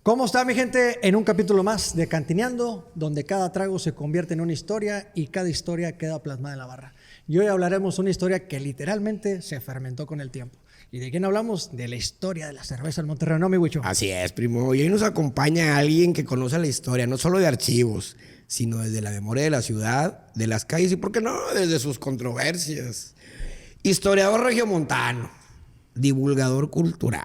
¿Cómo está mi gente? En un capítulo más de Cantineando, donde cada trago se convierte en una historia y cada historia queda plasmada en la barra. Y hoy hablaremos una historia que literalmente se fermentó con el tiempo. ¿Y de quién hablamos? De la historia de la cerveza del Monterrey, ¿no, mi Huicho? Así es, primo. Y hoy nos acompaña alguien que conoce la historia, no solo de archivos, sino desde la memoria de la ciudad, de las calles y, ¿por qué no?, desde sus controversias. Historiador regiomontano, divulgador cultural.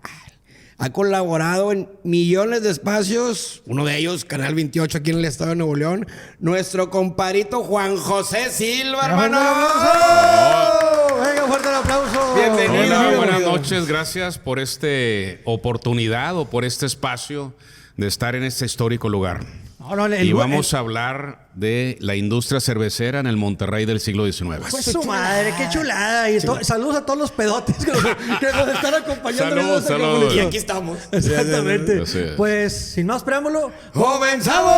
Ha colaborado en millones de espacios, uno de ellos, Canal 28, aquí en el estado de Nuevo León. Nuestro compadrito Juan José Silva, hermano. Venga, fuerte el aplauso. Bienvenido. Hola, buenas noches. Gracias por esta oportunidad o por este espacio de estar en este histórico lugar. Y vamos a hablar de la industria cervecera en el Monterrey del siglo XIX. Pues su madre, qué chulada. Y saludos a todos los pedotes que nos están acompañando. Saludos. Y aquí estamos. Exactamente. Pues, sin más preámbulo, ¡comenzamos!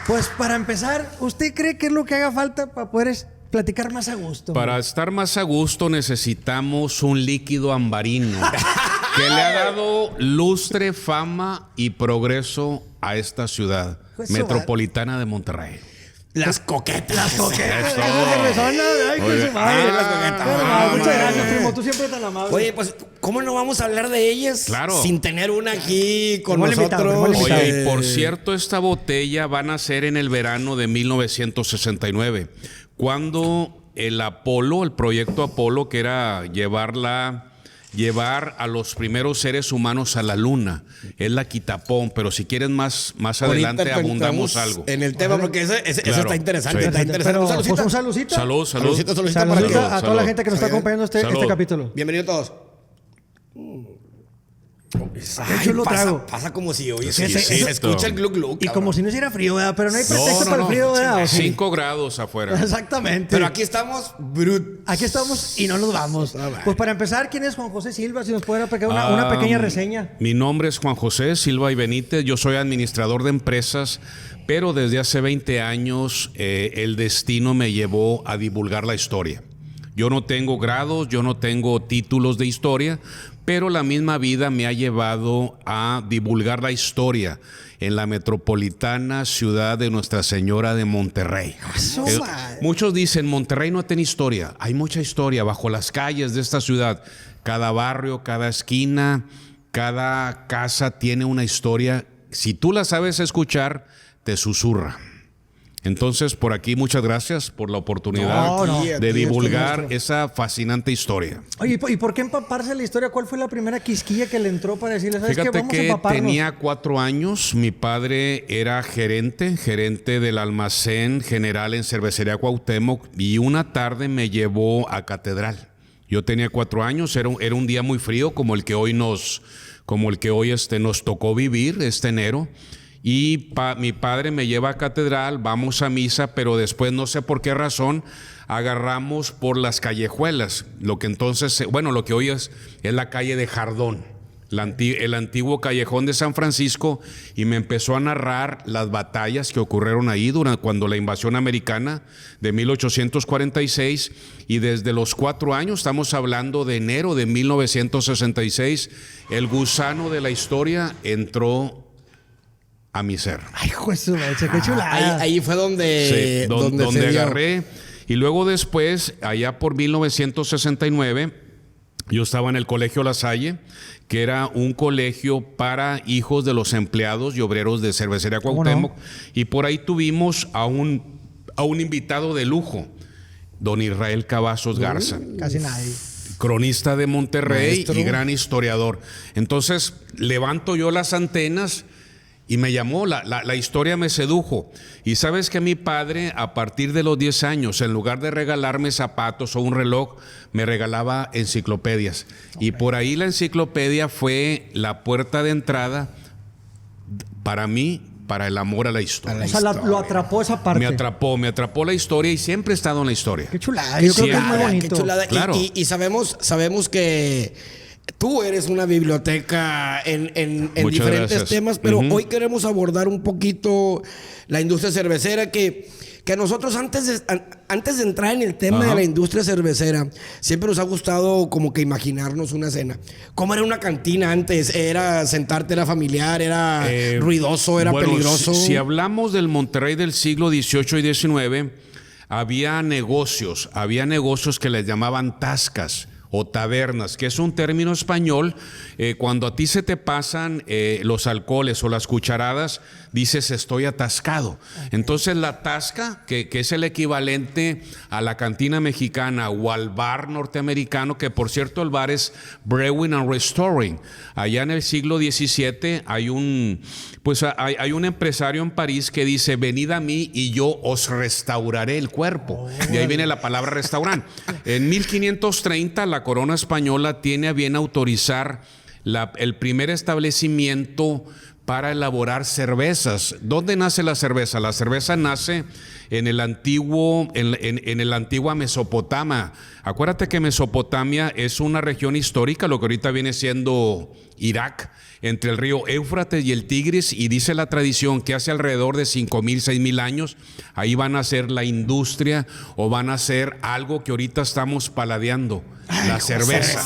pues para empezar, ¿usted cree que es lo que haga falta para poder platicar más a gusto? Para estar más a gusto necesitamos un líquido ambarino que le ha dado lustre, fama y progreso a esta ciudad Pues metropolitana de Monterrey. Las coquetas. Las coquetas. Eso. Esa cervezona, ay, Oye, que su madre. las coquetas. Muchas gracias, primo. Tú siempre tan amable. Oye, pues, ¿cómo no vamos a hablar de ellas? Claro. Sin tener una aquí con Igual invitado, nosotros. igual invitado. Oye, y por cierto, esta botella van a ser en el verano de 1969, cuando el Apolo, el proyecto Apolo, que era llevar a los primeros seres humanos a la luna, es la Quitapón, pero si quieren más adelante abundamos algo. En el tema, porque ese Claro, está interesante. sí. Está interesante. Pero, Saludcita. pues un saludcita. Salud. Saludcita para Saludcita que- a toda la gente que nos está acompañando este Salud. capítulo. Bienvenidos todos. Qué chulo trago. Pasa como si hoy Sí, sí, se escucha el gluc gluc. Y como si no hiciera frío, ¿verdad? Pero no hay pretexto para el frío, ¿verdad? ¿O sí? 5 grados afuera. Exactamente. Pero aquí estamos brut. Aquí estamos y no nos vamos. bueno. Pues para empezar, ¿quién es Juan José Silva? Si nos pudiera pegar una pequeña reseña. Mi nombre es Juan José Silva y Benítez. Yo soy administrador de empresas, pero desde hace 20 años el destino me llevó a divulgar la historia. Yo no tengo grados, yo no tengo títulos de historia, pero la misma vida me ha llevado a divulgar la historia en la metropolitana ciudad de Nuestra Señora de Monterrey. Muchos dicen, Monterrey no tiene historia. Hay mucha historia bajo las calles de esta ciudad. Cada barrio, cada esquina, cada casa tiene una historia. Si tú la sabes escuchar, te susurra. Entonces, por aquí, muchas gracias por la oportunidad de divulgar esa fascinante historia. Oye, ¿y por qué empaparse la historia? ¿Cuál fue la primera quisquilla que le entró para decirle, ¿sabes qué? Fíjate Vamos a que empaparnos. tenía 4 años, mi padre era gerente del almacén general en Cervecería Cuauhtémoc, y una tarde me llevó a Catedral. Yo tenía 4 años, era un día muy frío como el que hoy nos tocó vivir este enero. Y mi padre me lleva a Catedral, vamos a misa, pero después no sé por qué razón agarramos por las callejuelas, lo que hoy es la calle de Jardón, el antiguo callejón de San Francisco, y me empezó a narrar las batallas que ocurrieron ahí cuando la invasión americana de 1846, y desde los 4 años, estamos hablando de enero de 1966, el gusano de la historia entró a mi ser. Ay, juez, qué chulada. Ahí fue donde, donde se dio. agarré. Y luego después, allá por 1969, Yo estaba en el Colegio La Salle, que era un colegio para hijos de los empleados y obreros de Cervecería Cuauhtémoc, y por ahí tuvimos a un invitado de lujo, don Israel Cavazos Garza. Casi nadie. Cronista de Monterrey, maestro, y gran historiador. Entonces levanto yo las antenas y me llamó, la historia me sedujo. Y sabes que mi padre, a partir de los 10 años, en lugar de regalarme zapatos o un reloj, me regalaba enciclopedias. Y por ahí la enciclopedia fue la puerta de entrada para mí, para el amor a la historia. O sea, lo atrapó esa parte. Me atrapó la historia y siempre he estado en la historia. Qué chulada. Yo creo que es muy bonito. Qué chulada. Claro. Y sabemos que tú eres una biblioteca en diferentes gracias. temas, pero hoy queremos abordar un poquito la industria cervecera que a nosotros antes de entrar en el tema de la industria cervecera, siempre nos ha gustado como que imaginarnos una cena. ¿Cómo era una cantina antes? ¿Era sentarte, era familiar, era ruidoso, era peligroso? Si hablamos del Monterrey del siglo XVIII y XIX, había negocios que les llamaban tascas o tabernas, que es un término español. Cuando a ti se te pasan los alcoholes o las cucharadas, dices estoy atascado. Entonces la tasca, que es el equivalente a la cantina mexicana o al bar norteamericano, que por cierto el bar es Brewing and Restoring. Allá en el siglo XVII hay un empresario en París que dice venid a mí y yo os restauraré el cuerpo. De ahí viene la palabra restaurante. En 1530 la corona española tiene a bien autorizar el primer establecimiento para elaborar cervezas. ¿Dónde nace la cerveza? La cerveza nace en el antiguo, en la antigua Mesopotamia. Acuérdate que Mesopotamia es una región histórica, lo que ahorita viene siendo Irak, entre el río Éufrates y el Tigris, y dice la tradición que hace alrededor de 5,000, 6,000 años, ahí van a hacer la industria o van a hacer algo que ahorita estamos paladeando. La cerveza.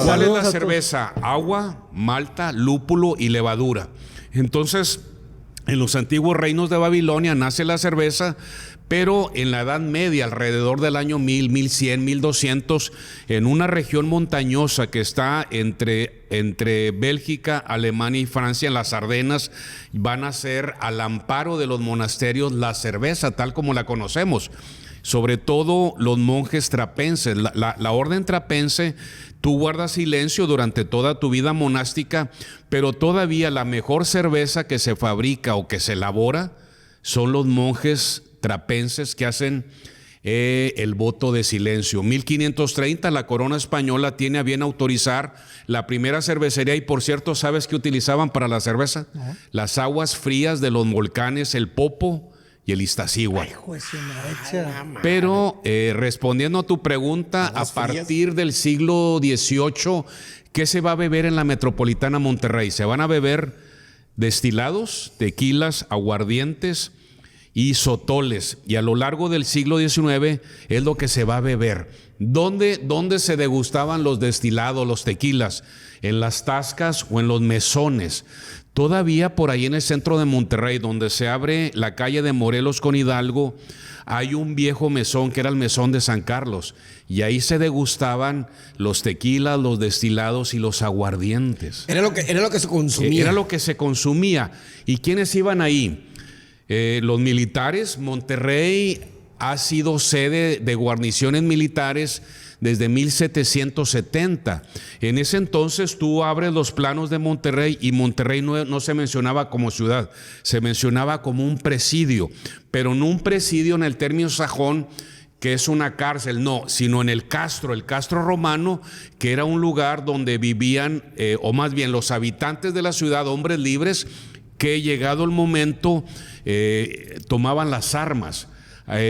¿Cuál es la cerveza? Agua, malta, lúpulo y levadura. Entonces, en los antiguos reinos de Babilonia nace la cerveza, pero en la Edad Media, alrededor del año 1000, 1100, 1200, en una región montañosa que está entre Bélgica, Alemania y Francia, en las Ardenas, van a ser al amparo de los monasterios la cerveza tal como la conocemos. Sobre todo los monjes trapenses. La orden trapense, tú guardas silencio durante toda tu vida monástica, pero todavía la mejor cerveza que se fabrica o que se elabora son los monjes trapenses que hacen el voto de silencio. 1530 la corona española tiene a bien autorizar la primera cervecería, y por cierto, ¿sabes qué utilizaban para la cerveza? Las aguas frías de los volcanes, el Popo y el Iztaccíhuatl. Pero respondiendo a tu pregunta, a partir del siglo XVIII, ¿qué se va a beber en la metropolitana Monterrey? Se van a beber destilados, tequilas, aguardientes y sotoles, y a lo largo del siglo XIX es lo que se va a beber. ¿Dónde se degustaban los destilados, los tequilas? En las tascas o en los mesones. Todavía por ahí en el centro de Monterrey, donde se abre la calle de Morelos con Hidalgo, hay un viejo mesón que era el mesón de San Carlos, y ahí se degustaban los tequilas, los destilados y los aguardientes. Era lo que se consumía. Era lo que se consumía. ¿Y quiénes iban ahí? Los militares. Monterrey ha sido sede de guarniciones militares desde 1770. En ese entonces tú abres los planos de Monterrey y Monterrey no se mencionaba como ciudad, se mencionaba como un presidio, pero no un presidio en el término sajón, que es una cárcel, no, sino en el castro romano, que era un lugar donde vivían, o más bien los habitantes de la ciudad, hombres libres, que llegado el momento tomaban las armas.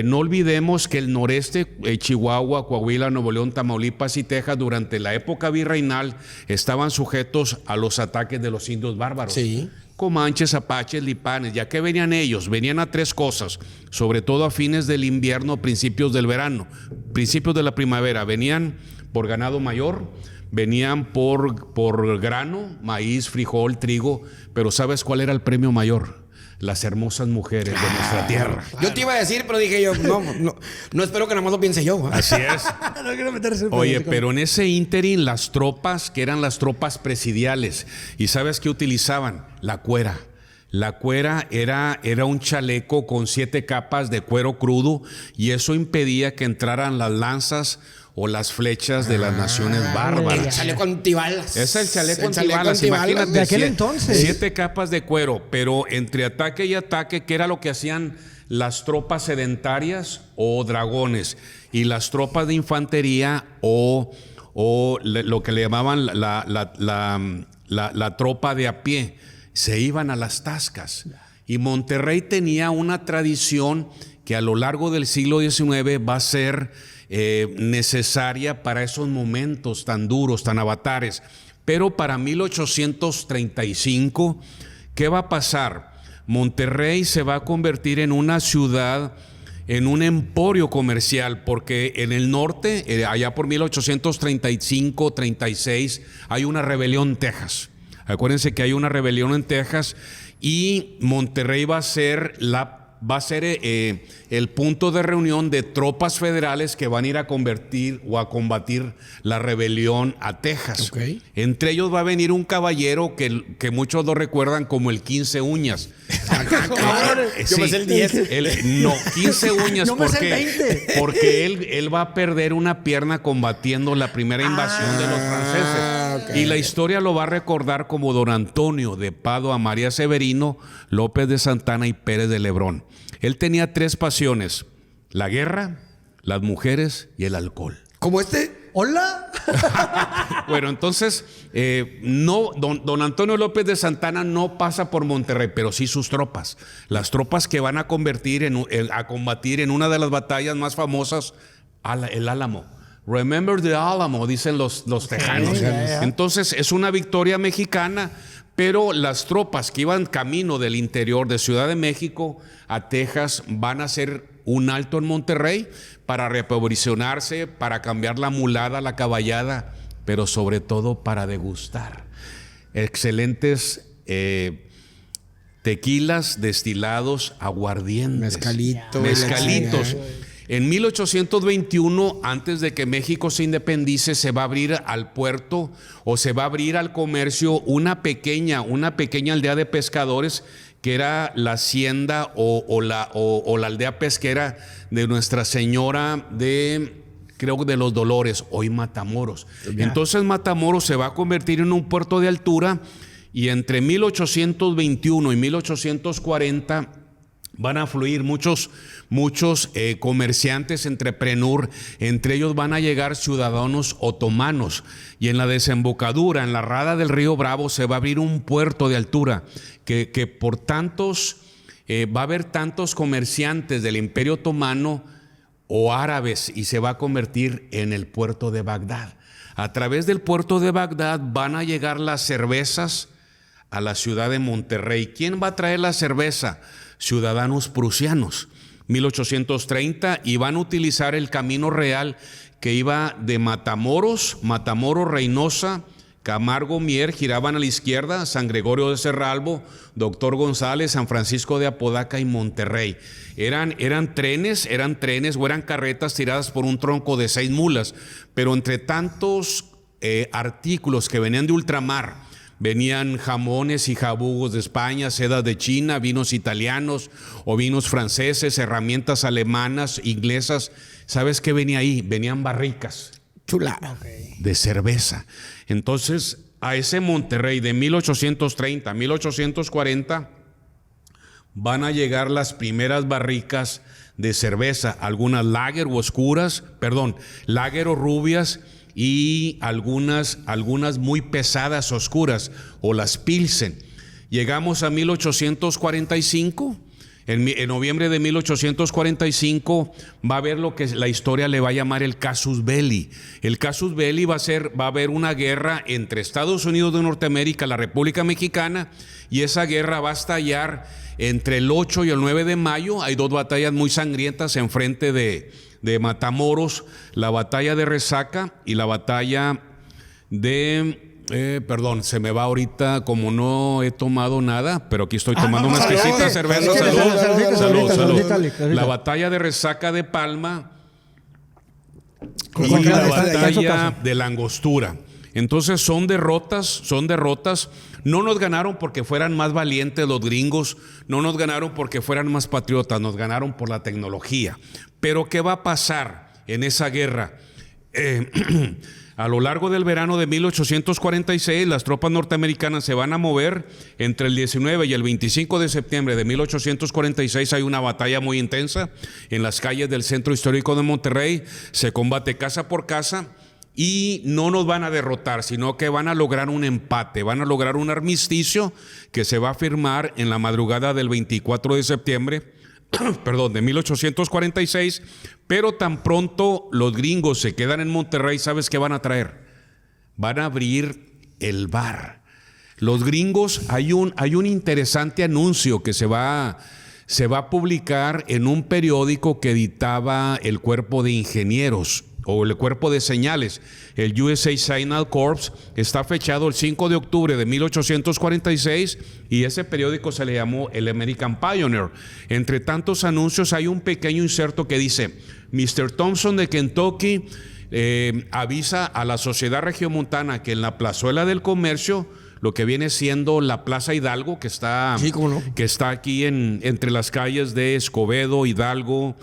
No olvidemos que el noreste, Chihuahua, Coahuila, Nuevo León, Tamaulipas y Texas, durante la época virreinal, estaban sujetos a los ataques de los indios bárbaros. Sí. Comanches, apaches, lipanes. ¿Ya que venían ellos? Venían a tres cosas, sobre todo a fines del invierno, principios del verano, principios de la primavera. Venían por ganado mayor, venían por grano, maíz, frijol, trigo, pero ¿sabes cuál era el premio mayor? las hermosas mujeres de nuestra tierra. Yo te iba a decir, pero dije yo, no espero que nada más lo piense yo. Así es. No quiero meterse en Oye, política. pero en ese ínterin las tropas, que eran las tropas presidiales, ¿y sabes qué utilizaban? La cuera. La cuera era un chaleco con 7 capas de cuero crudo, y eso impedía que entraran las lanzas o las flechas de las naciones El bárbaras. chaleco antibalas. Es el chaleco El chaleco antibalas, antibalas. imagínate. De aquel entonces. 7 capas de cuero, pero entre ataque y ataque, ¿qué era lo que hacían las tropas sedentarias o dragones? Y las tropas de infantería o lo que le llamaban la tropa de a pie, se iban a las tascas. Y Monterrey tenía una tradición que a lo largo del siglo XIX va a ser necesaria para esos momentos tan duros, tan avatares. Pero para 1835, ¿qué va a pasar? Monterrey se va a convertir en una ciudad, en un emporio comercial, porque en el norte, allá por 1835-36, hay una rebelión en Texas. Acuérdense que hay una rebelión en Texas, y Monterrey va a ser el punto de reunión de tropas federales que van a ir a convertir o a combatir la rebelión a Texas. Okay. Entre ellos va a venir un caballero que muchos lo recuerdan como el 15 uñas. Yo me sé el 10. 15 uñas. Yo me sé el 20. Porque él va a perder una pierna combatiendo la primera invasión de los franceses. Okay. Y la historia lo va a recordar como don Antonio de Padua, María Severino, López de Santana y Pérez de Lebrón. Él tenía 3 pasiones: la guerra, las mujeres y el alcohol. ¿Como este? ¿Hola? Bueno, entonces, don Antonio López de Santana no pasa por Monterrey, pero sí sus tropas. Las tropas que van a combatir en una de las batallas más famosas, el Álamo. Remember the Álamo, dicen los tejanos. Entonces, es una victoria mexicana, pero las tropas que iban camino del interior de Ciudad de México a Texas van a hacer un alto en Monterrey para reposicionarse, para cambiar la mulada, la caballada, pero sobre todo para degustar excelentes tequilas, destilados, aguardientes, mezcalitos. En 1821, antes de que México se independice, se va a abrir al puerto o se va a abrir al comercio una pequeña aldea de pescadores, que era la hacienda o la aldea pesquera de Nuestra Señora creo de los Dolores, hoy Matamoros. Entonces Matamoros se va a convertir en un puerto de altura, y entre 1821 y 1840 van a fluir muchos comerciantes entre Prenur. Entre ellos van a llegar ciudadanos otomanos, y en la desembocadura, en la rada del río Bravo, se va a abrir un puerto de altura que por tantos va a haber tantos comerciantes del Imperio Otomano o árabes, y se va a convertir en el puerto de Bagdad. A través del puerto de Bagdad van a llegar las cervezas a la ciudad de Monterrey. ¿Quién va a traer la cerveza? Ciudadanos prusianos. 1830, y van a utilizar el camino real que iba de Matamoros, Reynosa, Camargo, Mier, giraban a la izquierda, San Gregorio de Cerralbo, Doctor González, San Francisco de Apodaca y Monterrey. Eran trenes o eran carretas tiradas por un tronco de 6 mulas, pero entre tantos artículos que venían de ultramar, venían jamones y jabugos de España, sedas de China, vinos italianos o vinos franceses, herramientas alemanas, inglesas. ¿Sabes qué venía ahí? Venían barricas de cerveza. Entonces, a ese Monterrey de 1830 a 1840 van a llegar las primeras barricas de cerveza, algunas lager o rubias, y algunas muy pesadas, oscuras, o las Pilsen. Llegamos a 1845. En noviembre de 1845 va a haber lo que la historia le va a llamar el Casus Belli. El Casus Belli va a haber una guerra entre Estados Unidos de Norteamérica, la República Mexicana, y esa guerra va a estallar entre el 8 y el 9 de mayo. Hay 2 batallas muy sangrientas enfrente de Matamoros: la batalla de Resaca y la batalla de Perdón, se me va ahorita, como no he tomado nada, pero aquí estoy tomando una salud, exquisita cerveza. Salud. La batalla de Resaca de Palma Con y confianza, la está en su batalla casa. de la Angostura. Entonces son derrotas. No nos ganaron porque fueran más valientes los gringos, no nos ganaron porque fueran más patriotas, nos ganaron por la tecnología. Pero ¿qué va a pasar en esa guerra? A lo largo del verano de 1846, las tropas norteamericanas se van a mover. Entre el 19 y el 25 de septiembre de 1846 hay una batalla muy intensa en las calles del centro histórico de Monterrey. Se combate casa por casa y no nos van a derrotar, sino que van a lograr un empate, van a lograr un armisticio que se va a firmar en la madrugada del 24 de septiembre de 1846, pero tan pronto los gringos se quedan en Monterrey, ¿sabes qué van a traer? Van a abrir el bar. Los gringos, hay un interesante anuncio que se va a publicar en un periódico que editaba el cuerpo de ingenieros o el cuerpo de señales, el USA Signal Corps. Está fechado el 5 de octubre de 1846 y ese periódico se le llamó el American Pioneer. Entre tantos anuncios hay un pequeño inserto que dice: Mr. Thompson de Kentucky avisa a la sociedad regiomontana que en la plazuela del comercio, lo que viene siendo la Plaza Hidalgo, que está, Sí, cómo no. que está aquí entre las calles de Escobedo, Hidalgo,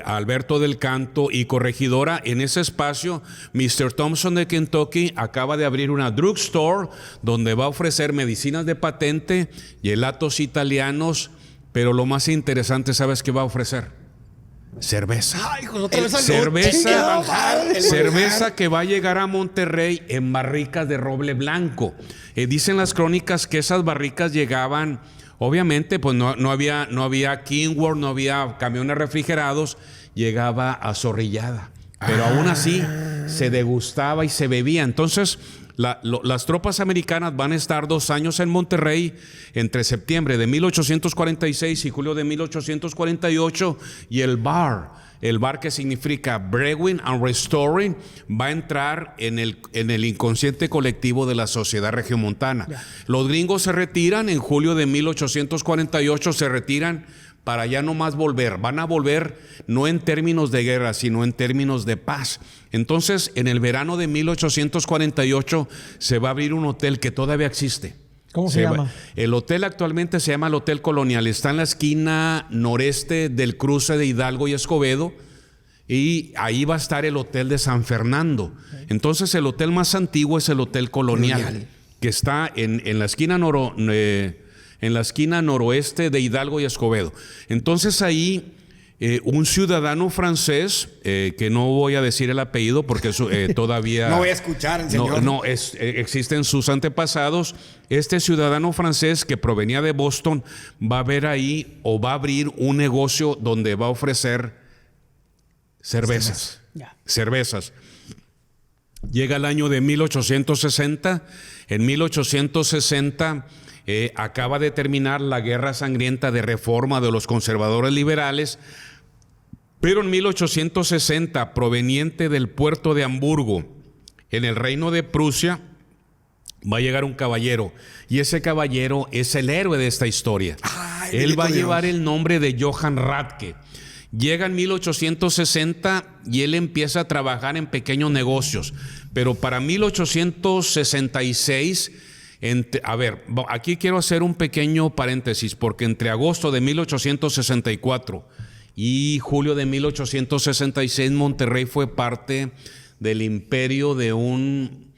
Alberto del Canto y Corregidora, en ese espacio Mr. Thompson de Kentucky acaba de abrir una drugstore donde va a ofrecer medicinas de patente, gelatos italianos, pero lo más interesante, ¿sabes qué va a ofrecer? Cerveza. Ay, hijo, otra vez salud. Cerveza que va a llegar a Monterrey en barricas de roble blanco. Dicen las crónicas que esas barricas llegaban, obviamente, pues no había Kenworth, no había camiones refrigerados, llegaba azorrillada. Pero aún así se degustaba y se bebía. Entonces, las tropas americanas van a estar 2 años en Monterrey, entre septiembre de 1846 y julio de 1848, y el bar que significa Brewing and Restoring, va a entrar en el inconsciente colectivo de la sociedad regiomontana. Los gringos se retiran en julio de 1848, se retiran para ya no más volver. Van a volver no en términos de guerra, sino en términos de paz. Entonces, en el verano de 1848 se va a abrir un hotel que todavía existe. ¿Cómo se llama? El hotel actualmente se llama el Hotel Colonial. Está en la esquina noreste del cruce de Hidalgo y Escobedo. Y ahí va a estar el Hotel de San Fernando. Entonces, el hotel más antiguo es el Hotel Colonial. Que está en la esquina noroeste de Hidalgo y Escobedo. Entonces ahí un ciudadano francés, que no voy a decir el apellido porque todavía No voy a escuchar al señor. existen sus antepasados. Este ciudadano francés que provenía de Boston va a ver ahí, o va a abrir un negocio donde va a ofrecer cervezas. Cervezas. Llega el año de 1860. En 1860 acaba de terminar la guerra sangrienta de reforma de los conservadores liberales, pero en 1860, proveniente del puerto de Hamburgo, en el reino de Prusia, va a llegar un caballero, y ese caballero es el héroe de esta historia. Él va a llevar el nombre de Johann Radke. Llega en 1860 y él empieza a trabajar en pequeños negocios, pero para 1866... aquí quiero hacer un pequeño paréntesis, porque entre agosto de 1864 y julio de 1866 Monterrey fue parte del imperio de un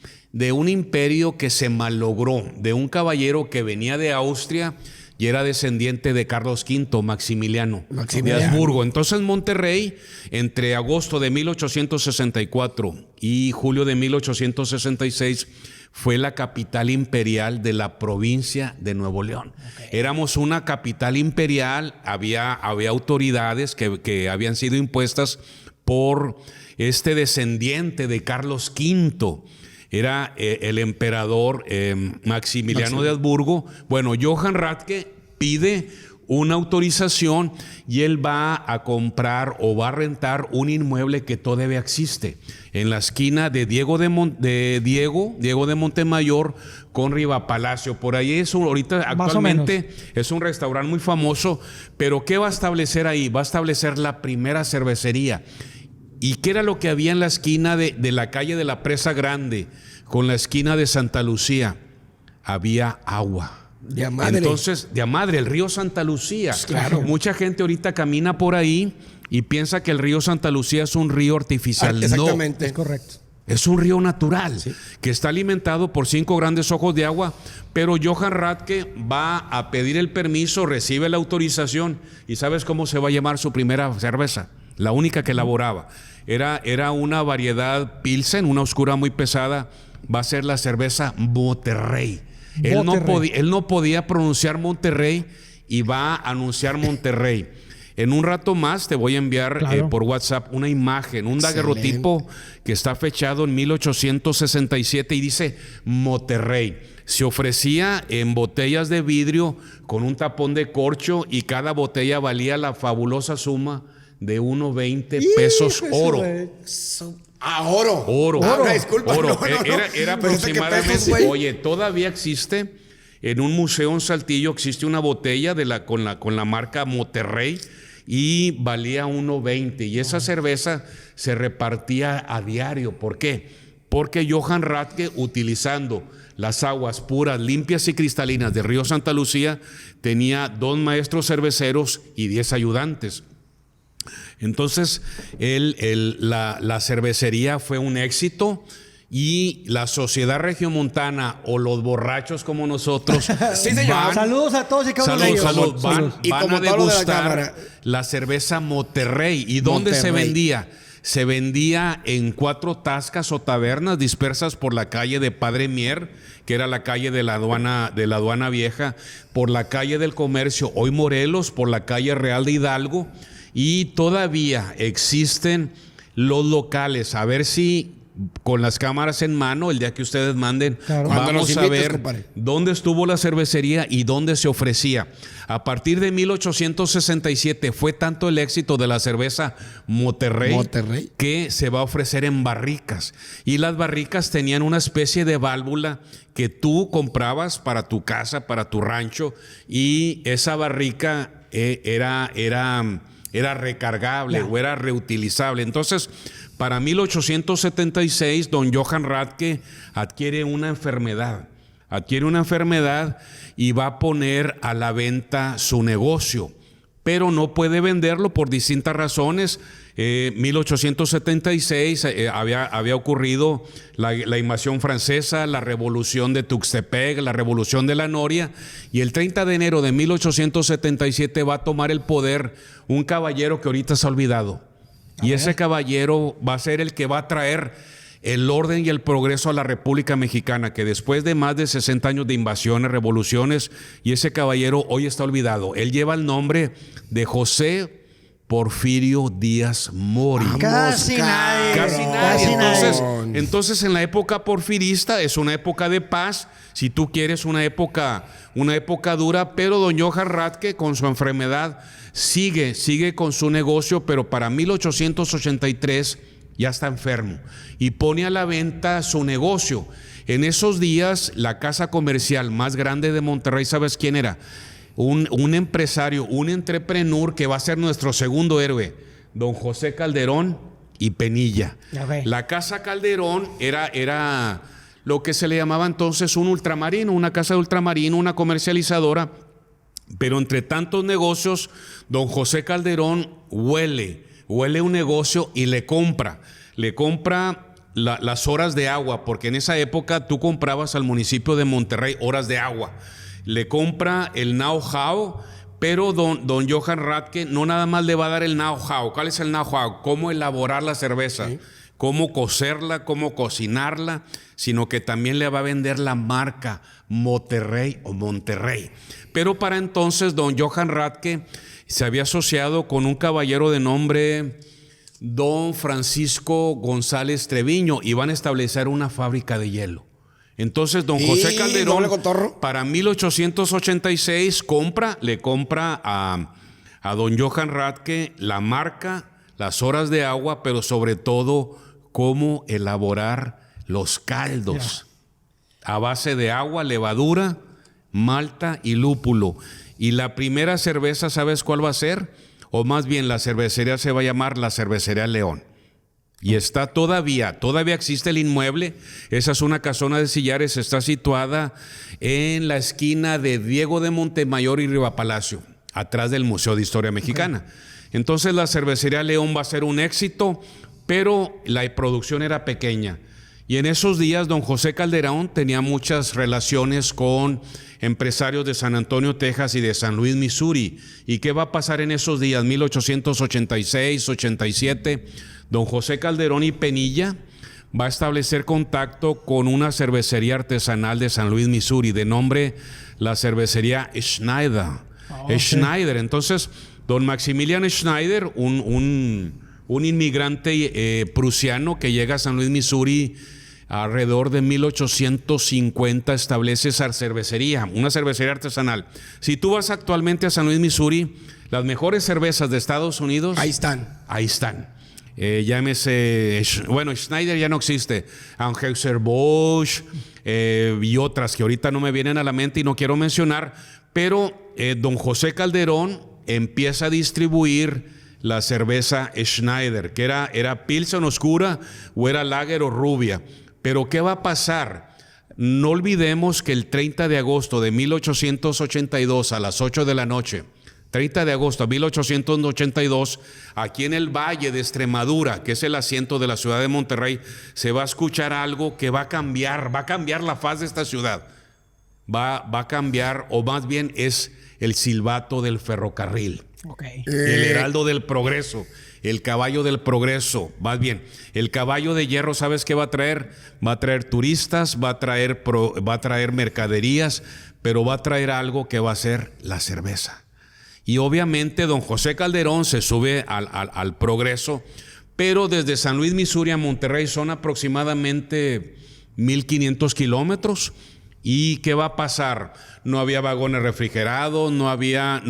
imperio que se malogró, de un caballero que venía de Austria y era descendiente de Carlos V, Maximiliano de Habsburgo. Entonces Monterrey, entre agosto de 1864 y julio de 1866, fue la capital imperial de la provincia de Nuevo León. Éramos una capital imperial, había autoridades que habían sido impuestas por este descendiente de Carlos V. Era el emperador Maximiliano de Habsburgo. Bueno, Johann Radke pide una autorización y él va a comprar o va a rentar un inmueble que todavía existe en la esquina de Diego de Montemayor con Riva Palacio. Por ahí ahorita actualmente es un restaurante muy famoso, pero ¿qué va a establecer ahí? Va a establecer la primera cervecería. ¿Y qué era lo que había en la esquina de la calle de la Presa Grande con la esquina de Santa Lucía? Había agua. De a madre. Entonces, de a madre, el río Santa Lucía. Claro. Mucha gente ahorita camina por ahí y piensa que el río Santa Lucía es un río artificial. Exactamente. Es correcto. Es un río natural, que está alimentado por 5 grandes ojos de agua, pero Johann Radke va a pedir el permiso, recibe la autorización, y ¿sabes cómo se va a llamar su primera cerveza? La única que elaboraba. Era una variedad Pilsen, una oscura muy pesada, va a ser la cerveza Monterrey. Él no podía pronunciar Monterrey y va a anunciar Monterrey. En un rato más te voy a enviar por WhatsApp una imagen, un daguerrotipo que está fechado en 1867 y dice Monterrey. Se ofrecía en botellas de vidrio con un tapón de corcho y cada botella valía la fabulosa suma de 1.20 pesos oro. Oro. Oro. Disculpa. Oro. No. Era aproximadamente. Oye, todavía existe en un museo en Saltillo, existe una botella con la marca Monterrey y valía 1.20. Y esa cerveza se repartía a diario. ¿Por qué? Porque Johann Radke, utilizando las aguas puras, limpias y cristalinas del río Santa Lucía, tenía 2 maestros cerveceros y 10 ayudantes. Entonces, la cervecería fue un éxito y la sociedad regiomontana o los borrachos como nosotros Saludos a todos y cada uno de ellos. Van a degustar la cerveza Monterrey. ¿Y dónde se vendía? Se vendía en 4 tascas o tabernas dispersas por la calle de Padre Mier, que era la calle de la aduana vieja, por la calle del Comercio, hoy Morelos, por la calle Real de Hidalgo. Y todavía existen los locales. A ver si con las cámaras en mano, el día que ustedes manden, vamos a ver dónde estuvo la cervecería y dónde se ofrecía. A partir de 1867 fue tanto el éxito de la cerveza Monterrey que se va a ofrecer en barricas. Y las barricas tenían una especie de válvula que tú comprabas para tu casa, para tu rancho, y esa barrica era recargable o era reutilizable. Entonces, para 1876, don Johann Radke adquiere una enfermedad y va a poner a la venta su negocio, pero no puede venderlo por distintas razones. 1876 había ocurrido la invasión francesa, la revolución de Tuxtepec, la revolución de la Noria, y el 30 de enero de 1877 va a tomar el poder un caballero que ahorita se ha olvidado. Y ese caballero va a ser el que va a traer el orden y el progreso a la República Mexicana, que después de más de 60 años de invasiones, revoluciones, y ese caballero hoy está olvidado. Él lleva el nombre de José Porfirio Díaz Mori. Casi nadie. Entonces, en la época porfirista es una época de paz, si tú quieres una época dura, pero don Johann Radke con su enfermedad sigue con su negocio, pero para 1883 ya está enfermo y pone a la venta su negocio. En esos días, la casa comercial más grande de Monterrey, ¿sabes quién era? Un empresario, un entrepreneur que va a ser nuestro segundo héroe, don José Calderón y Penilla. La casa Calderón era lo que se le llamaba entonces un ultramarino, una casa de ultramarino, una comercializadora, pero entre tantos negocios, don José Calderón huele un negocio y le compra las horas de agua, porque en esa época tú comprabas al municipio de Monterrey horas de agua. Le compra el know-how, pero don Johann Radke no nada más le va a dar el know-how. ¿Cuál es el know-how? Cómo elaborar la cerveza, cómo cocerla, cómo cocinarla, sino que también le va a vender la marca Monterrey o Monterrey. Pero para entonces don Johann Radke se había asociado con un caballero de nombre don Francisco González Treviño y van a establecer una fábrica de hielo Entonces, don Y José Calderón, doble cotorro. para 1886, le compra a don Johann Rathke la marca, las horas de agua, pero sobre todo cómo elaborar los caldos a base de agua, levadura, malta y lúpulo. Y la primera cerveza, ¿sabes cuál va a ser? O más bien, la cervecería se va a llamar la Cervecería León. Y está todavía existe el inmueble. Esa es una casona de sillares, está situada en la esquina de Diego de Montemayor y Riva Palacio, atrás del Museo de Historia Mexicana. Entonces la Cervecería León va a ser un éxito, pero la producción era pequeña. Y en esos días don José Calderón tenía muchas relaciones con empresarios de San Antonio, Texas y de San Luis, Missouri. ¿Y qué va a pasar en esos días? 1886, 87, don José Calderón y Penilla va a establecer contacto con una cervecería artesanal de San Luis, Missouri, de nombre la cervecería Schneider. Schneider. Entonces, don Maximilian Schneider, un inmigrante prusiano que llega a San Luis, Missouri, alrededor de 1850, establece esa cervecería, una cervecería artesanal. Si tú vas actualmente a San Luis, Missouri, las mejores cervezas de Estados Unidos, Ahí están. ahí están. Llámese, bueno, Schneider ya no existe, Anheuser-Busch y otras que ahorita no me vienen a la mente y no quiero mencionar, pero don José Calderón empieza a distribuir la cerveza Schneider, que era Pilsen oscura o era Lager o rubia. Pero ¿qué va a pasar? No olvidemos que el 30 de agosto de 1882 a las 8 de la noche, 30 de agosto de 1882, aquí en el Valle de Extremadura, que es el asiento de la ciudad de Monterrey, se va a escuchar algo que va a cambiar la faz de esta ciudad. Va a cambiar, o más bien es el silbato del ferrocarril. El heraldo del progreso, el caballo del progreso, más bien, el caballo de hierro, ¿sabes qué va a traer? Va a traer turistas, va a traer mercaderías, pero va a traer algo que va a ser la cerveza. Y obviamente don José Calderón se sube al progreso, pero desde San Luis, Missouri a Monterrey son aproximadamente 1,500 kilómetros. ¿Y qué va a pasar? No había vagones refrigerados, no había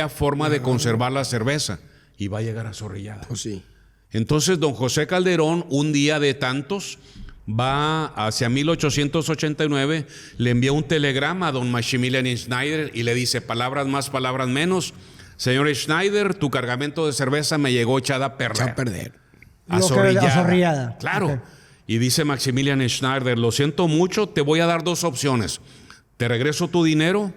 forma de conservar la cerveza. Y va a llegar a Zorrillada. Pues sí. Entonces, don José Calderón, un día de tantos, va hacia 1889, le envía un telegrama a don Maximilian Schneider y le dice, palabras más, palabras menos. Señor Schneider, tu cargamento de cerveza me llegó echada a perder. Echada a perder. A Zorrillada. Claro. Okay. Y dice Maximilian Schneider, lo siento mucho, te voy a dar dos opciones. ¿Te regreso tu dinero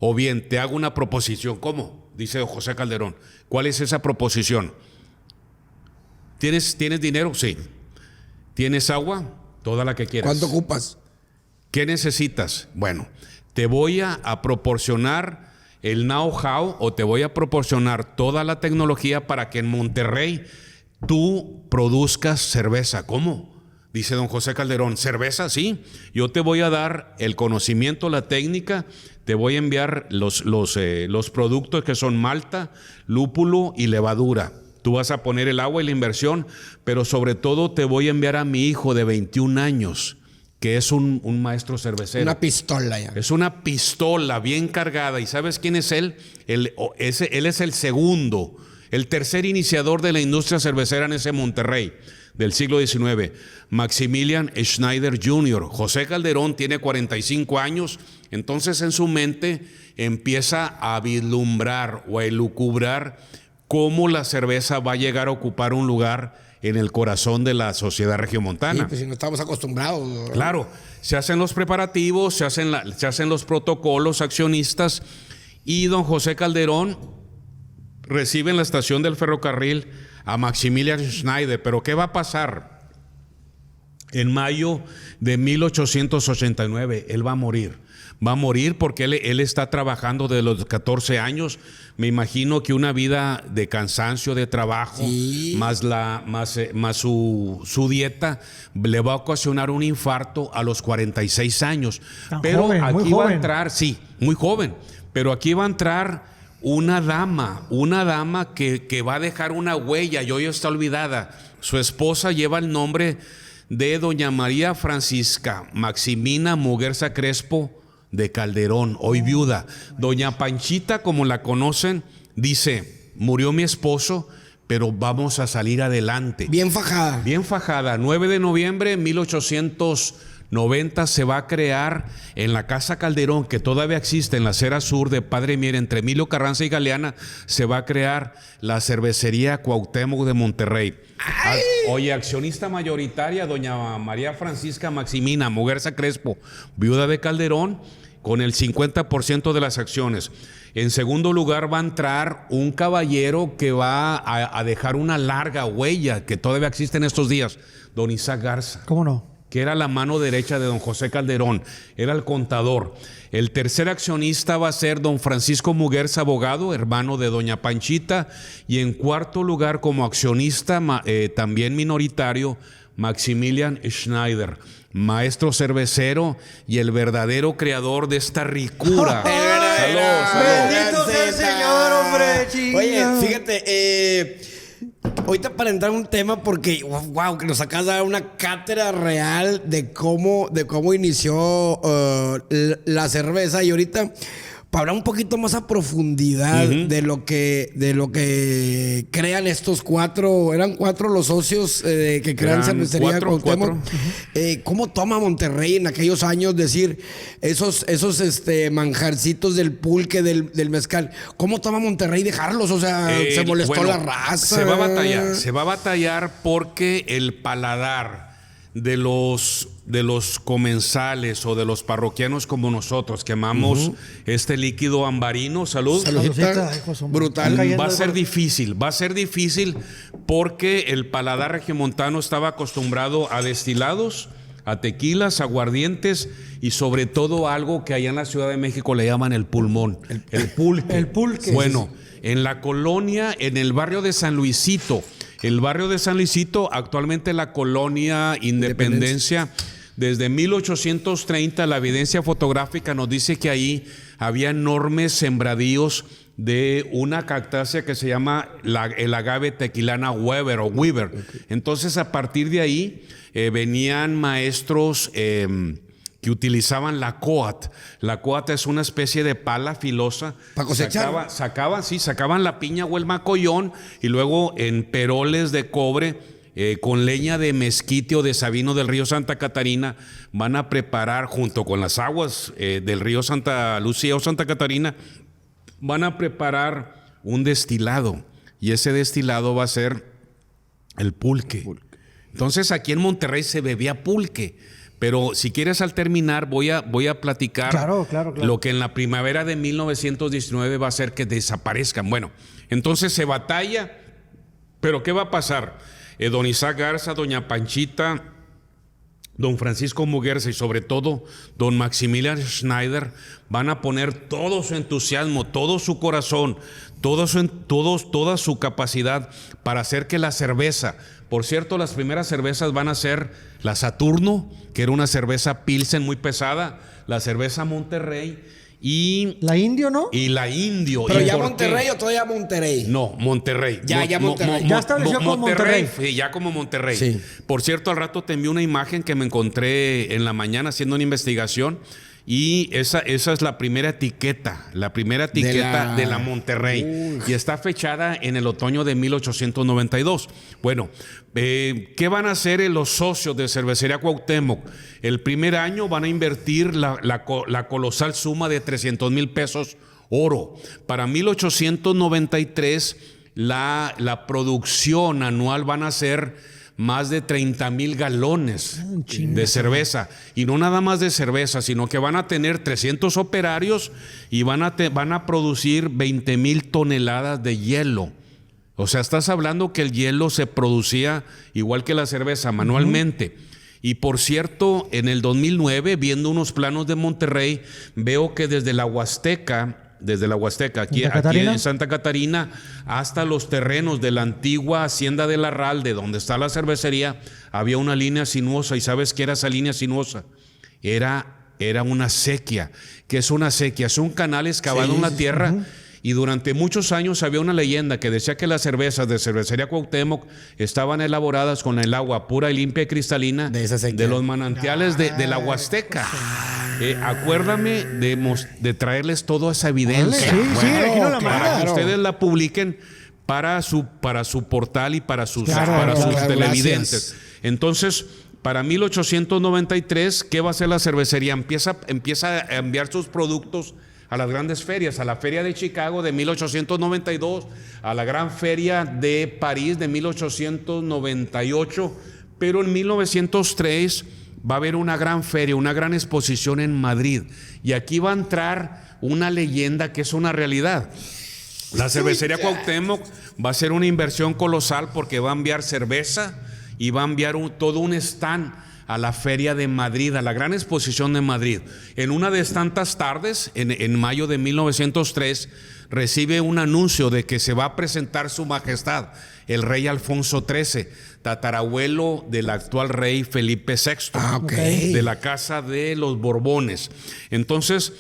o bien te hago una proposición? ¿Cómo? Dice José Calderón. ¿Cuál es esa proposición? ¿Tienes dinero? Sí. ¿Tienes agua? Toda la que quieras. ¿Cuánto ocupas? ¿Qué necesitas? Bueno, te voy a proporcionar el know-how o te voy a proporcionar toda la tecnología para que en Monterrey tú produzcas cerveza. ¿Cómo? Dice don José Calderón, ¿cerveza? Sí. Yo te voy a dar el conocimiento, la técnica, te voy a enviar los productos que son malta, lúpulo y levadura. Tú vas a poner el agua y la inversión, pero sobre todo te voy a enviar a mi hijo de 21 años, que es un maestro cervecero. Una pistola ya. Es una pistola bien cargada. ¿Y sabes quién es él? Él es el tercer iniciador de la industria cervecera en ese Monterrey del siglo XIX, Maximilian Schneider Jr. José Calderón tiene 45 años, entonces en su mente empieza a vislumbrar o a elucubrar cómo la cerveza va a llegar a ocupar un lugar en el corazón de la sociedad regiomontana. Sí, pues si no estamos acostumbrados, ¿no? Claro, se hacen los preparativos, se hacen los protocolos accionistas y don José Calderón recibe en la estación del ferrocarril a Maximilian Schneider. Pero ¿qué va a pasar? En mayo de 1889 él va a morir. Va a morir porque él está trabajando desde los 14 años. Me imagino que una vida de cansancio, de trabajo, sí, más su dieta, le va a ocasionar un infarto a los 46 años. Pero joven, aquí va a entrar, sí, muy joven, pero aquí va a entrar una dama que va a dejar una huella y hoy está olvidada. Su esposa lleva el nombre de doña María Francisca Maximina Muguerza Crespo de Calderón, hoy viuda. Doña Panchita, como la conocen, dice: murió mi esposo, pero vamos a salir adelante. Bien fajada. Bien fajada. 9 de noviembre de 1890 se va a crear en la Casa Calderón, que todavía existe en la acera sur de Padre Mier, entre Emilio Carranza y Galeana, se va a crear la cervecería Cuauhtémoc de Monterrey. Oye, accionista mayoritaria, doña María Francisca Maximina Muguerza Crespo, viuda de Calderón, con el 50% de las acciones. En segundo lugar va a entrar un caballero que va a dejar una larga huella que todavía existe en estos días, don Isaac Garza. ¿Cómo no? Que era la mano derecha de don José Calderón, era el contador. El tercer accionista va a ser don Francisco Muguerza, abogado, hermano de doña Panchita. Y en cuarto lugar, como accionista también minoritario, Maximilian Schneider, maestro cervecero y el verdadero creador de esta ricura. Salud. Bendito sea el Señor, hombre, chinga. Oye, fíjate, ahorita para entrar en un tema, porque wow, que nos acabas de dar una cátedra real de cómo inició la cerveza. Y ahorita, para hablar un poquito más a profundidad de lo que crean estos cuatro, eran cuatro los socios que crean cervecería Cuauhtémoc. ¿Cómo toma Monterrey en aquellos años decir esos manjarcitos del pulque, del mezcal? ¿Cómo toma Monterrey dejarlos? O sea, se molestó la raza. Se va a batallar porque el paladar de los comensales o de los parroquianos como nosotros que amamos este líquido ambarino, salud. Brutal. Va a ser difícil porque el paladar regiomontano estaba acostumbrado a destilados, a tequilas, aguardientes y sobre todo algo que allá en la Ciudad de México le llaman el pulmón, el pulque. El pulque. Bueno, en la colonia, en el barrio de San Luisito, actualmente la colonia Independencia, desde 1830 la evidencia fotográfica nos dice que ahí había enormes sembradíos de una cactácea que se llama el agave tequilana Weber. Entonces, a partir de ahí venían maestros que utilizaban la coat. La coat es una especie de pala filosa. ¿Para cosechar? Sacaban la piña o el macollón y luego en peroles de cobre con leña de mezquite o de sabino del río Santa Catarina van a preparar, junto con las aguas del río Santa Lucía o Santa Catarina, van a preparar un destilado y ese destilado va a ser el pulque. Entonces aquí en Monterrey se bebía pulque. Pero si quieres, al terminar voy a platicar claro. lo que en la primavera de 1919 va a hacer que desaparezcan. Bueno, entonces se batalla, pero ¿qué va a pasar? Don Isaac Garza, doña Panchita, don Francisco Muguerza y sobre todo don Maximilian Schneider van a poner todo su entusiasmo, todo su corazón, toda su capacidad para hacer que la cerveza, por cierto, las primeras cervezas van a ser la Saturno, que era una cerveza Pilsen muy pesada, la cerveza Monterrey y la Indio, ¿no? Y la Indio. ¿Pero ya Monterrey o todavía Monterrey? No, Monterrey. Ya Monterrey. Ya estableció como Monterrey. Sí, ya como Monterrey. Sí. Por cierto, al rato te envié una imagen que me encontré en la mañana haciendo una investigación. Y esa es la primera etiqueta de la Monterrey. Y está fechada en el otoño de 1892. Bueno, ¿qué van a hacer los socios de Cervecería Cuauhtémoc? El primer año van a invertir la colosal suma de 300,000 pesos oro. Para 1893 la producción anual van a ser más de 30,000 galones de cerveza. Y no nada más de cerveza, sino que van a tener 300 operarios y van a producir 20,000 toneladas de hielo. O sea, estás hablando que el hielo se producía igual que la cerveza manualmente. Y por cierto, en el 2009, viendo unos planos de Monterrey, veo que desde la Huasteca, aquí en Santa Catarina, hasta los terrenos de la antigua hacienda de Larralde, donde está la cervecería, había una línea sinuosa. ¿Y sabes qué era esa línea sinuosa? Era una sequía. ¿Qué es una sequía? Es un canal excavado en la tierra Y durante muchos años había una leyenda que decía que las cervezas de Cervecería Cuauhtémoc estaban elaboradas con el agua pura y limpia y cristalina De esa sequía. de los manantiales de la Huasteca. Acuérdame de traerles toda esa evidencia. Sí, sí, aquí no la para que claro. ustedes la publiquen para su portal y para sus Claro, televidentes. gracias. Entonces, para 1893, ¿qué va a hacer la cervecería? Empieza a enviar sus productos a las grandes ferias, a la Feria de Chicago de 1892, a la Gran Feria de París de 1898, pero en 1903 va a haber una gran feria, una gran exposición en Madrid, y aquí va a entrar una leyenda que es una realidad. La Cervecería Cuauhtémoc va a hacer una inversión colosal porque va a enviar cerveza y va a enviar todo un stand a la Feria de Madrid, a la gran exposición de Madrid. En una de tantas tardes, en mayo de 1903, recibe un anuncio de que se va a presentar Su Majestad, el rey Alfonso XIII, tatarabuelo del actual rey Felipe VI, de la casa de los Borbones. Entonces,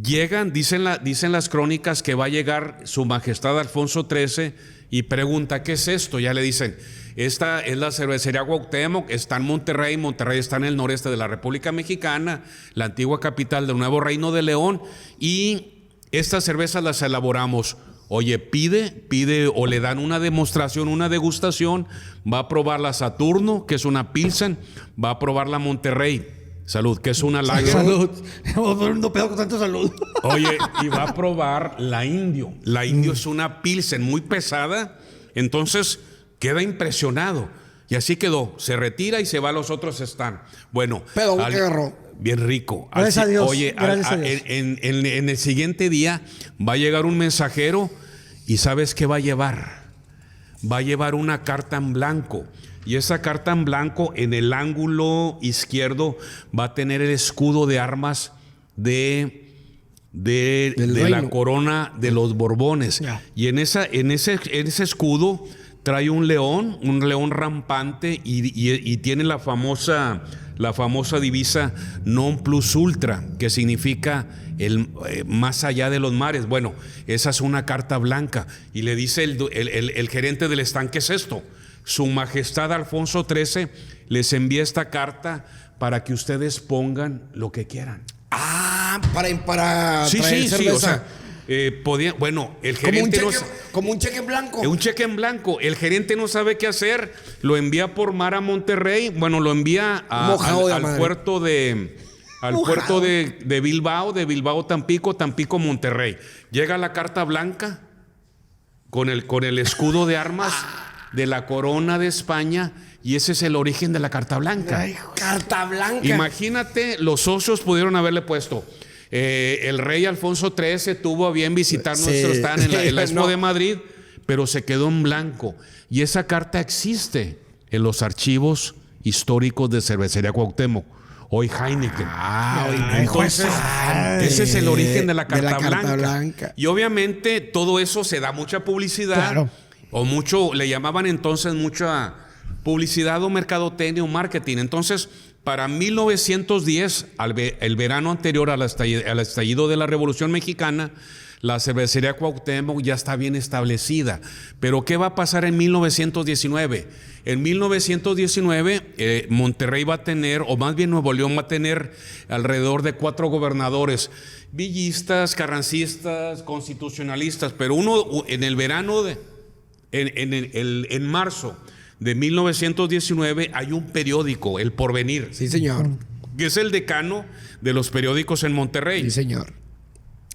llegan, dicen las crónicas que va a llegar Su Majestad Alfonso XIII y pregunta, ¿qué es esto? Ya le dicen, esta es la Cervecería Cuauhtémoc, está en Monterrey. Monterrey está en el noreste de la República Mexicana, la antigua capital del nuevo Reino de León, y estas cervezas las elaboramos. Oye, pide o le dan una demostración, una degustación, va a probar la Saturno, que es una Pilsen, va a probar la Monterrey, salud, que es una lager. Salud. Vamos a poner un pedo con tanto salud. Oye, y va a probar la Indio. La Indio es una Pilsen muy pesada, entonces queda impresionado. Y así quedó, se retira y se va a los otros stands. Bueno, Pero ¿qué agarró? bien rico. Gracias a Dios, Oye, gracias a Dios. en el siguiente día va a llegar un mensajero y ¿sabes qué va a llevar? Va a llevar una carta en blanco. Y esa carta en blanco, en el ángulo izquierdo, va a tener el escudo de armas de la corona de los Borbones. Ya. Y en ese escudo trae un león rampante y tiene la famosa divisa Non Plus Ultra, que significa más allá de los mares. Bueno, esa es una carta blanca. Y le dice el gerente del stand, ¿qué es esto? Su Majestad Alfonso XIII les envía esta carta para que ustedes pongan lo que quieran. Para Sí, traer sí, cerveza. o sea, bueno, el como un gerente cheque, como un cheque en blanco. un cheque en blanco. El gerente no sabe qué hacer, lo envía por mar a Monterrey, bueno, lo envía al puerto de Bilbao, Tampico, Monterrey. Llega la carta blanca con el escudo de armas de la corona de España, y ese es el origen de la carta blanca. Ay, carta blanca. Imagínate, los socios pudieron haberle puesto el rey Alfonso XIII tuvo a bien visitar nuestro stand en la Expo de Madrid, pero se quedó en blanco. Y esa carta existe en los archivos históricos de Cervecería Cuauhtémoc, hoy Heineken. Entonces, ese es el origen de la carta blanca. Y obviamente todo eso se da mucha publicidad. Claro. O le llamaban entonces mucha publicidad o mercadotecnia o marketing. Entonces, para 1910, el verano anterior al estallido de la Revolución Mexicana, la Cervecería Cuauhtémoc ya está bien establecida. Pero ¿qué va a pasar en 1919? En 1919, Monterrey va a tener, o más bien Nuevo León va a tener alrededor de 4 gobernadores, villistas, carrancistas, constitucionalistas, pero uno en el verano, en marzo de 1919, hay un periódico, El Porvenir. Sí, señor. Que es el decano de los periódicos en Monterrey. Sí, señor.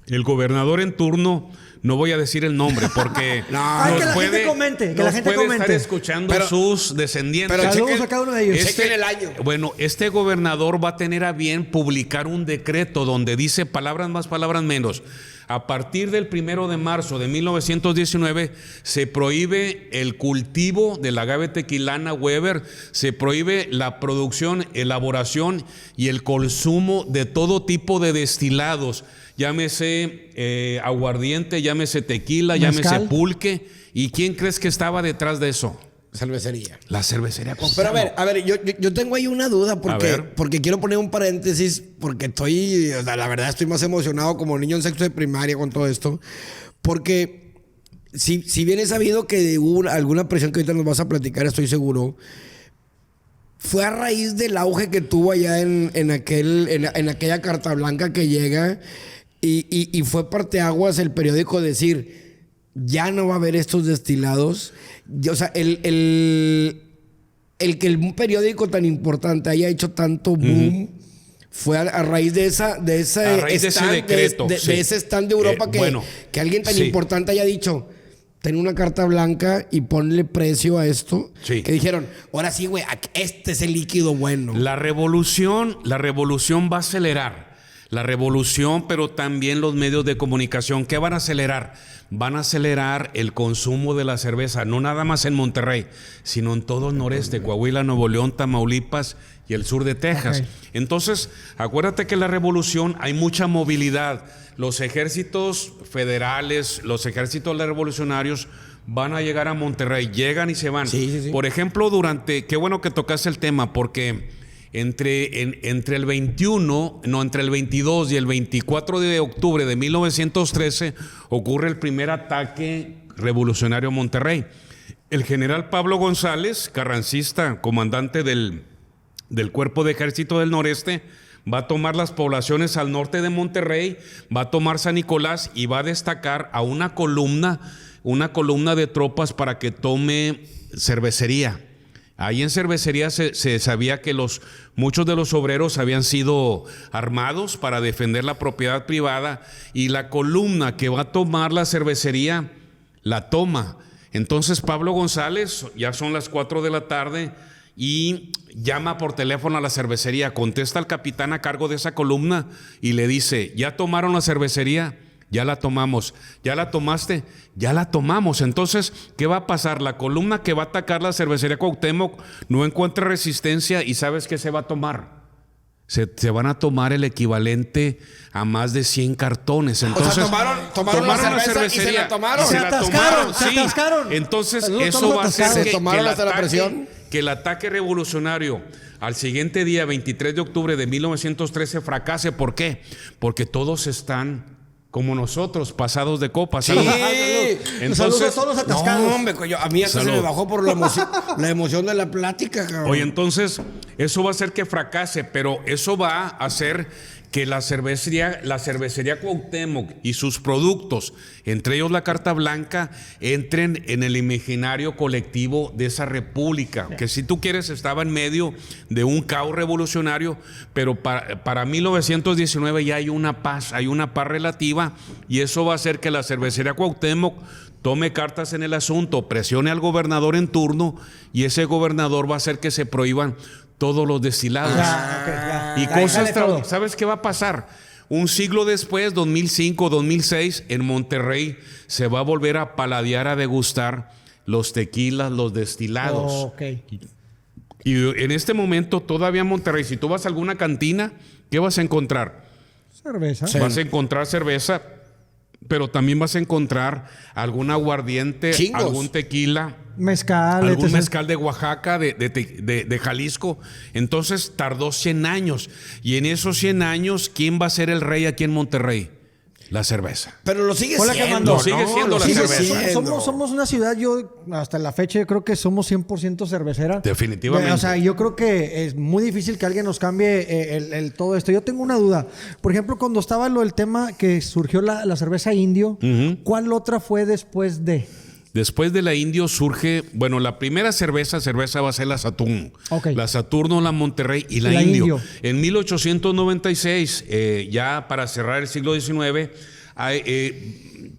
El gobernador en turno, no voy a decir el nombre porque que la gente comente, que la gente puede comente. estar escuchando sus descendientes. pero Saludos a cada uno de ellos. Chequen el año. Bueno, este gobernador va a tener a bien publicar un decreto donde dice palabras más, palabras menos. A partir del 1 de marzo de 1919 se prohíbe el cultivo del agave tequilana Weber, se prohíbe la producción, elaboración y el consumo de todo tipo de destilados, llámese aguardiente, llámese tequila, Mezcal. llámese pulque. ¿Y quién crees que estaba detrás de eso? Cervecería. La cervecería Cuauhtémoc. Pero a ver, yo tengo ahí una duda porque quiero poner un paréntesis porque o sea, la verdad estoy más emocionado como niño en sexto de primaria con todo esto. Porque si bien he sabido que hubo alguna presión que ahorita nos vas a platicar, estoy seguro, fue a raíz del auge que tuvo allá en aquella carta blanca que llega y fue parteaguas el periódico decir, ya no va a haber estos destilados. O sea, el que un periódico tan importante haya hecho tanto boom fue a raíz de ese decreto, de ese stand de Europa que alguien tan importante haya dicho, ten una carta blanca y ponle precio a esto. Sí. Que dijeron, ahora sí, güey, este es el líquido bueno. La revolución va a acelerar. La revolución, pero también los medios de comunicación. ¿Qué van a acelerar? Van a acelerar el consumo de la cerveza, no nada más en Monterrey, sino en todo el noreste, Coahuila, Nuevo León, Tamaulipas y el sur de Texas. Okay. Entonces, acuérdate que en la revolución hay mucha movilidad. Los ejércitos federales, los ejércitos revolucionarios van a llegar a Monterrey, llegan y se van. Sí. Por ejemplo, qué bueno que tocaste el tema, porque entre el 22 y el 24 de octubre de 1913 ocurre el primer ataque revolucionario a Monterrey. El general Pablo González, carrancista, comandante del Cuerpo de Ejército del Noreste, va a tomar las poblaciones al norte de Monterrey, va a tomar San Nicolás y va a destacar a una columna de tropas para que tome Cervecería. Ahí en Cervecería se sabía que muchos de los obreros habían sido armados para defender la propiedad privada y la columna que va a tomar la Cervecería la toma. Entonces Pablo González, ya son las 4 de la tarde y llama por teléfono a la cervecería, contesta al capitán a cargo de esa columna y le dice, ¿ya tomaron la cervecería? Ya la tomamos. ¿Ya la tomaste? Ya la tomamos. Entonces, ¿qué va a pasar? La columna que va a atacar la cervecería Cuauhtémoc no encuentra resistencia y ¿sabes qué se va a tomar? Se van a tomar el equivalente a más de 100 cartones. Entonces, o sea, tomaron la cervecería y se la tomaron. Se atascaron. Entonces, eso va a hacer que el ataque revolucionario al siguiente día, 23 de octubre de 1913, fracase. ¿Por qué? Porque todos están como nosotros, pasados de copas. Sí. Entonces, todos atascados. No, hombre, a mí hasta se me bajó por la emoción de la plática, cabrón. Oye, entonces, eso va a hacer que fracase, pero eso va a hacer que la cervecería Cuauhtémoc y sus productos, entre ellos la Carta Blanca, entren en el imaginario colectivo de esa república, que si tú quieres estaba en medio de un caos revolucionario, pero para 1919 ya hay una paz relativa, y eso va a hacer que la cervecería Cuauhtémoc tome cartas en el asunto, presione al gobernador en turno, y ese gobernador va a hacer que se prohíban todos los destilados. Y cosas, ¿sabes qué va a pasar? Un siglo después, 2005, 2006, en Monterrey se va a volver a paladear, a degustar los tequilas, los destilados. Y en este momento todavía en Monterrey, si tú vas a alguna cantina, ¿qué vas a encontrar? Cerveza. Sí. Vas a encontrar cerveza, pero también vas a encontrar algún aguardiente, algún tequila, algún mezcal de Oaxaca, de Jalisco. Entonces tardó 100 años. Y en esos 100 años, ¿quién va a ser el rey aquí en Monterrey? La cerveza. Pero lo sigue siendo. Sigue siendo la cerveza. Somos una ciudad, yo hasta la fecha yo creo que somos 100% cervecera. Definitivamente. O sea, yo creo que es muy difícil que alguien nos cambie todo esto. Yo tengo una duda. Por ejemplo, cuando estaba el tema que surgió la cerveza Indio, ¿cuál otra fue después de...? Después de la Indio surge, bueno, la primera cerveza va a ser la Saturno. La Saturno, la Monterrey y la Indio. En 1896, ya para cerrar el siglo XIX,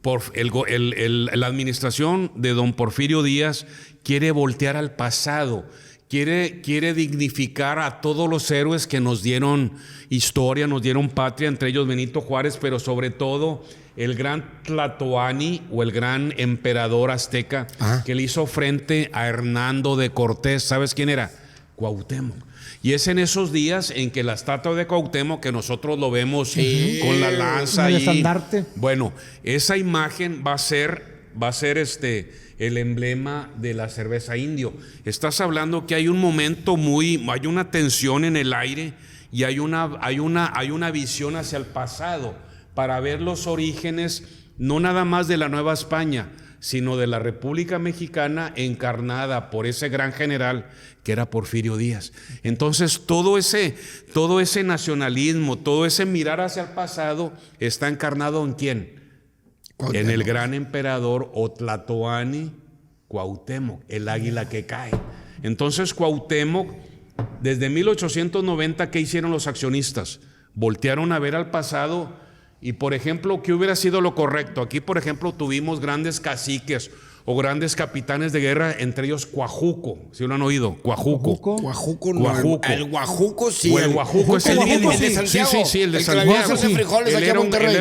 por la administración de don Porfirio Díaz quiere voltear al pasado. Quiere dignificar a todos los héroes que nos dieron historia, nos dieron patria, entre ellos Benito Juárez, pero sobre todo el gran Tlatoani o el gran emperador azteca que le hizo frente a Hernando de Cortés. ¿Sabes quién era? Cuauhtémoc. Y es en esos días en que la estatua de Cuauhtémoc, que nosotros lo vemos con la lanza y el y estandarte. Bueno, esa imagen va a ser el emblema de la cerveza indio. Estás hablando que hay un momento hay una tensión en el aire y hay una visión hacia el pasado para ver los orígenes, no nada más de la Nueva España, sino de la República Mexicana encarnada por ese gran general que era Porfirio Díaz. Entonces todo ese nacionalismo, todo ese mirar hacia el pasado está encarnado ¿en quién? En el gran emperador Otlatoani Cuauhtémoc, el águila que cae. Entonces Cuauhtémoc, desde 1890, ¿qué hicieron los accionistas? Voltearon a ver al pasado y, por ejemplo, ¿qué hubiera sido lo correcto? Aquí, por ejemplo, tuvimos grandes caciques o grandes capitanes de guerra, entre ellos Coajuco, ¿sí lo han oído? Coajuco. Guajuco no. Guajuco. El Guajuco sí. O el Guajuco es el de Santiago. Sí, el de que Santiago. le hace frijoles Él aquí a Monterrey.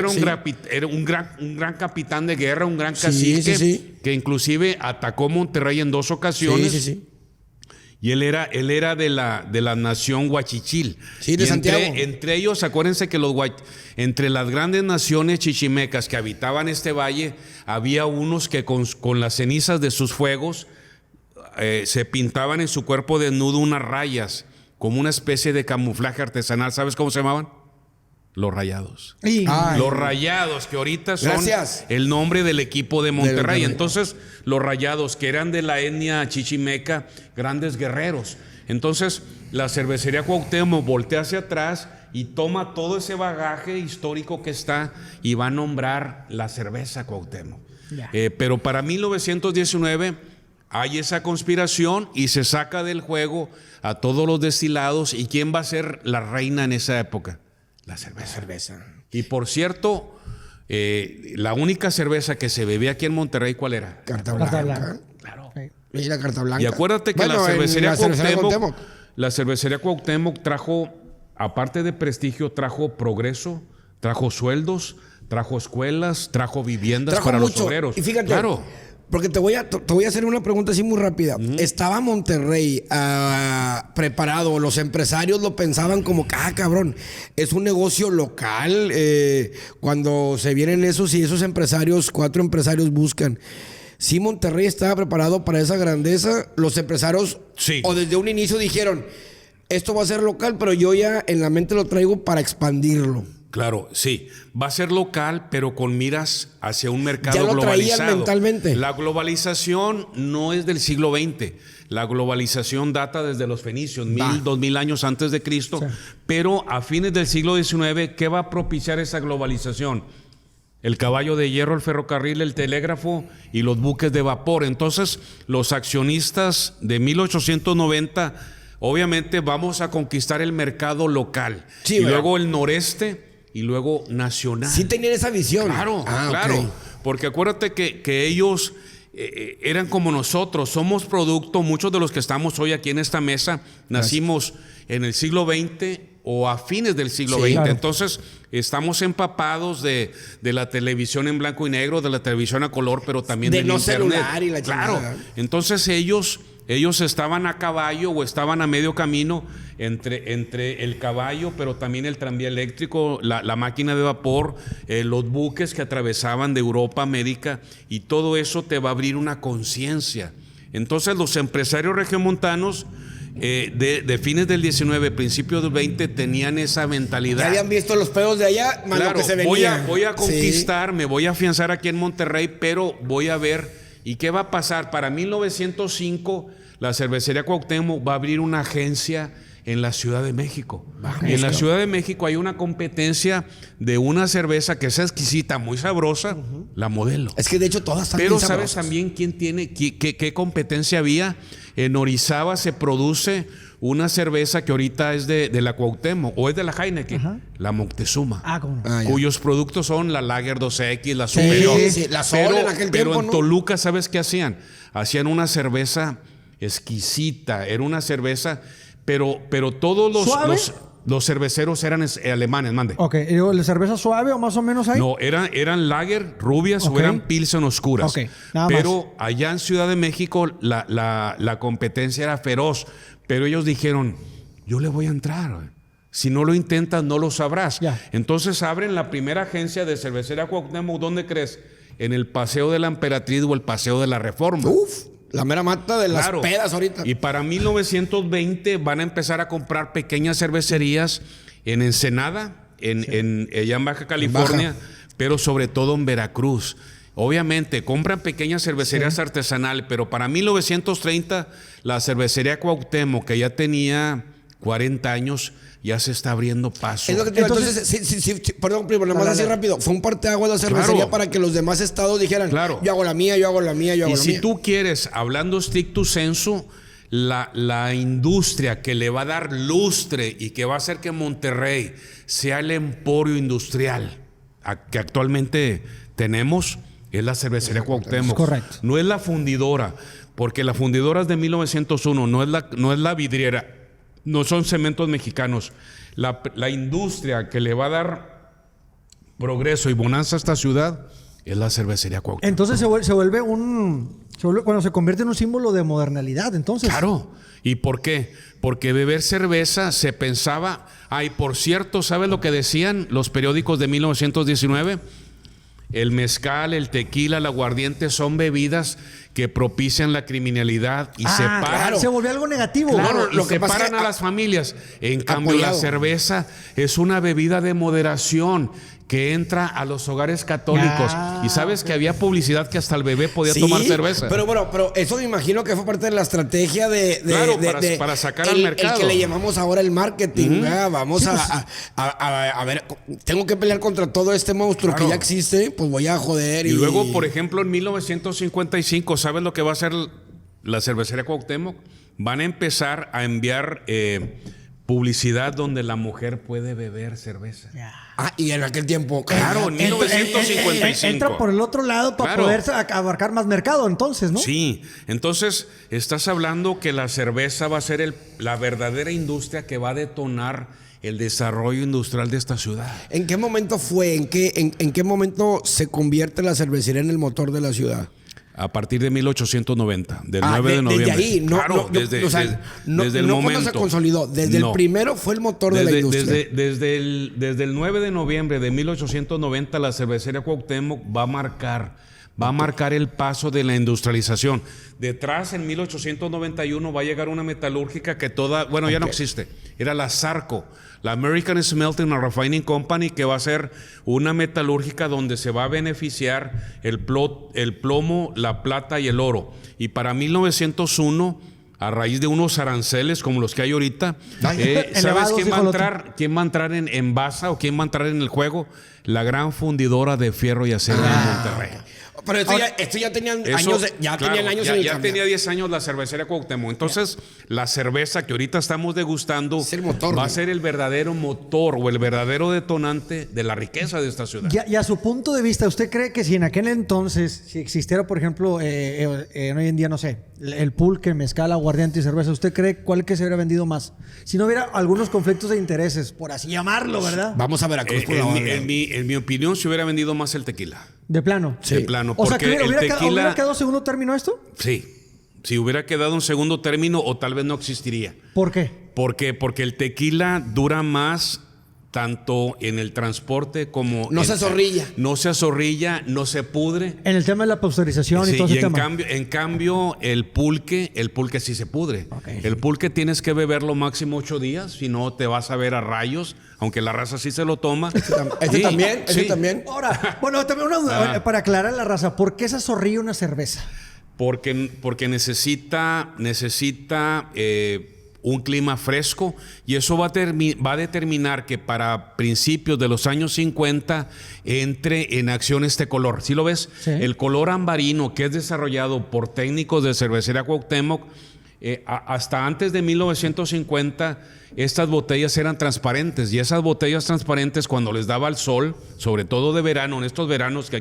era un gran capitán de guerra, un gran cacique, que inclusive atacó Monterrey en 2 ocasiones. Sí. Y él era de la nación Huachichil. Sí, de y Santiago. Entre ellos, acuérdense que entre las grandes naciones chichimecas que habitaban este valle, había unos que con las cenizas de sus fuegos se pintaban en su cuerpo desnudo unas rayas, como una especie de camuflaje artesanal. ¿Sabes cómo se llamaban? Los Rayados. Los Rayados, que ahorita son el nombre del equipo de Monterrey. Entonces, los Rayados, que eran de la etnia chichimeca, grandes guerreros. Entonces, la cervecería Cuauhtémoc voltea hacia atrás y toma todo ese bagaje histórico que está y va a nombrar la cerveza Cuauhtémoc. Pero para 1919 hay esa conspiración y se saca del juego a todos los destilados. ¿Y quién va a ser la reina en esa época? La cerveza. Y por cierto, la única cerveza que se bebía aquí en Monterrey, ¿cuál era? Carta Blanca. Claro. Y la Carta Blanca. Y acuérdate que la cervecería Cuauhtémoc trajo, aparte de prestigio, trajo progreso, trajo sueldos, trajo escuelas, trajo viviendas para los obreros. Y fíjate, porque te voy a hacer una pregunta así muy rápida. ¿Estaba Monterrey preparado? Los empresarios lo pensaban como, cabrón, es un negocio local. Cuando se vienen esos empresarios, 4 empresarios buscan. Si Monterrey estaba preparado para esa grandeza, los empresarios, o desde un inicio dijeron, esto va a ser local, pero yo ya en la mente lo traigo para expandirlo. Claro, sí. Va a ser local, pero con miras hacia un mercado globalizado. Ya lo traían mentalmente. La globalización no es del siglo XX. La globalización data desde los fenicios, 2000 años antes de Cristo. Sí. Pero a fines del siglo XIX, ¿qué va a propiciar esa globalización? El caballo de hierro, el ferrocarril, el telégrafo y los buques de vapor. Entonces, los accionistas de 1890, obviamente vamos a conquistar el mercado local. Sí, y luego el noreste y luego nacional. Sí tenían esa visión. Claro. Okay. Porque acuérdate que ellos eran como nosotros. Somos producto, muchos de los que estamos hoy aquí en esta mesa, nacimos en el siglo XX o a fines del siglo XX. Claro. Entonces, estamos empapados de la televisión en blanco y negro, de la televisión a color, pero también del internet. Celular y la chingada. Claro. Entonces, ellos estaban a caballo o estaban a medio camino entre el caballo, pero también el tranvía eléctrico, la máquina de vapor, los buques que atravesaban de Europa a América, y todo eso te va a abrir una conciencia. Entonces, los empresarios regiomontanos de fines del 19, principios del 20, tenían esa mentalidad. Ya habían visto los pedos de allá, más claro, lo que se venía. Voy a conquistar, me voy a afianzar aquí en Monterrey, pero voy a ver, ¿y qué va a pasar? Para 1905, la cervecería Cuauhtémoc va a abrir una agencia en la Ciudad de México. Y en la Ciudad de México hay una competencia de una cerveza que es exquisita, muy sabrosa, la Modelo. Es que de hecho todas están Pero bien ¿sabes sabrosas. también qué competencia había? En Orizaba se produce una cerveza que ahorita es de la Cuauhtémoc o es de la Heineken, la Moctezuma, ¿cómo no? cuyos productos son la Lager 2X, la Superior. Sí, la Sol en aquel tiempo, en Toluca, ¿sabes qué hacían? Hacían una cerveza exquisita, era una cerveza, pero todos los cerveceros eran alemanes, mande. Ok, ¿la cerveza suave o más o menos ahí? No, eran lager rubias o eran pilsen oscuras. Ok, nada pero más. allá en Ciudad de México la competencia era feroz. Pero ellos dijeron, yo le voy a entrar. Si no lo intentas, no lo sabrás. Ya. Entonces abren la primera agencia de cervecería Cuauhtémoc. ¿Dónde crees? en el Paseo de la Emperatriz o el Paseo de la Reforma. Uf, la mera mata de las Claro. pedas ahorita. Y para 1920 van a empezar a comprar pequeñas cervecerías en Ensenada, allá en Baja California, pero sobre todo en Veracruz. Obviamente, compran pequeñas cervecerías artesanales, pero para 1930 la cervecería Cuauhtémoc, que ya tenía 40 años, ya se está abriendo paso. Es lo que te digo. Entonces, sí, perdón, primo, nada más así rápido. Fue un parteaguas la cervecería Claro. para que los demás estados dijeran, Claro. yo hago la mía, yo hago la mía, yo hago Y la si mía. tú quieres, hablando stricto sensu, la industria que le va a dar lustre y que va a hacer que Monterrey sea el emporio industrial que actualmente tenemos, es la cervecería Cuauhtémoc. Es correcto. No es la fundidora, porque la fundidora es de 1901, no es la vidriera, no son cementos mexicanos. La industria que le va a dar progreso y bonanza a esta ciudad es la cervecería Cuauhtémoc. Entonces se vuelve cuando se convierte en un símbolo de modernidad, entonces. Claro. ¿Y por qué? Porque beber cerveza se pensaba... Ay, por cierto, ¿sabes lo que decían los periódicos de 1919? El mezcal, el tequila, el aguardiente son bebidas que propician la criminalidad y separan... claro. Se volvió algo negativo. Claro, Lo y que pasa separan es que a las familias. En cambio, la apoyado. cerveza es una bebida de moderación que entra a los hogares católicos. Ya. Y sabes que había publicidad que hasta el bebé podía tomar cerveza. Pero bueno, eso me imagino que fue parte de la estrategia Claro, para sacar al mercado. El que le llamamos ahora el marketing. ¿Verdad? Vamos a ver, tengo que pelear contra todo este monstruo Claro. que ya existe, pues voy a joder. Y luego, por ejemplo, en 1955, ¿sabes lo que va a hacer la cervecería Cuauhtémoc? Van a empezar a enviar publicidad donde la mujer puede beber cerveza. Ya. Y en aquel tiempo. Claro, en 1955. Entra por el otro lado para Claro. poder abarcar más mercado, entonces, ¿no? Sí, entonces estás hablando que la cerveza va a ser la verdadera industria que va a detonar el desarrollo industrial de esta ciudad. ¿En qué momento fue? ¿En qué momento se convierte la cervecería en el motor de la ciudad? A partir de 1890, del 9 de noviembre. Desde ahí, claro, desde el momento. Cuando se consolidó, desde el primero fue el motor de la industria. Desde el 9 de noviembre de 1890, la cervecería Cuauhtémoc va a marcar el paso de la industrialización. Detrás, en 1891, va a llegar una metalúrgica que ya no existe. Era la Sarco, la American Smelting and Refining Company, que va a ser una metalúrgica donde se va a beneficiar el plomo, la plata y el oro. Y para 1901, a raíz de unos aranceles como los que hay ahorita, ¿sabes quién va a entrar en Baza o quién va a entrar en el juego? La gran fundidora de fierro y acero de Monterrey. Pero esto ya tenían años, tenían años en el ya cambio. tenía 10 años la cervecería Cuauhtémoc. Entonces, la cerveza que ahorita estamos degustando Es el motor, va ¿no? a ser el verdadero motor o el verdadero detonante de la riqueza de esta ciudad. Y a su punto de vista, ¿usted cree que si en aquel entonces, si existiera, por ejemplo, hoy en día, no sé, el pulque, mezcal, aguardiente y cerveza, ¿usted cree cuál que se hubiera vendido más? Si no hubiera algunos conflictos de intereses, por así llamarlo, ¿verdad? Vamos a Veracruz por la barra. En mi opinión, se hubiera vendido más el tequila. De plano. De plano. O sea, Porque que el tequila... ¿hubiera quedado segundo término esto? Sí. Si hubiera quedado un segundo término, o tal vez no existiría. ¿Por qué? ¿Por qué? Porque el tequila dura más tanto en el transporte como... No se azorrilla. No se azorrilla, no se pudre. En el tema de la pasteurización y Sí, todo ese y en tema. cambio, el pulque sí se pudre. Okay. El pulque tienes que beberlo máximo 8 días, si no te vas a ver a rayos, aunque la raza sí se lo toma. Este Sí, también, sí. Ahora, bueno, también una duda, para aclarar a la raza, ¿por qué se azorrilla una cerveza? Porque necesita un clima fresco, y eso va a determinar que para principios de los años 50 entre en acción este color. ¿Sí lo ves? Sí. El color ambarino, que es desarrollado por técnicos de cervecería Cuauhtémoc, hasta antes de 1950 estas botellas eran transparentes, y esas botellas transparentes, cuando les daba el sol, sobre todo de verano, en estos veranos que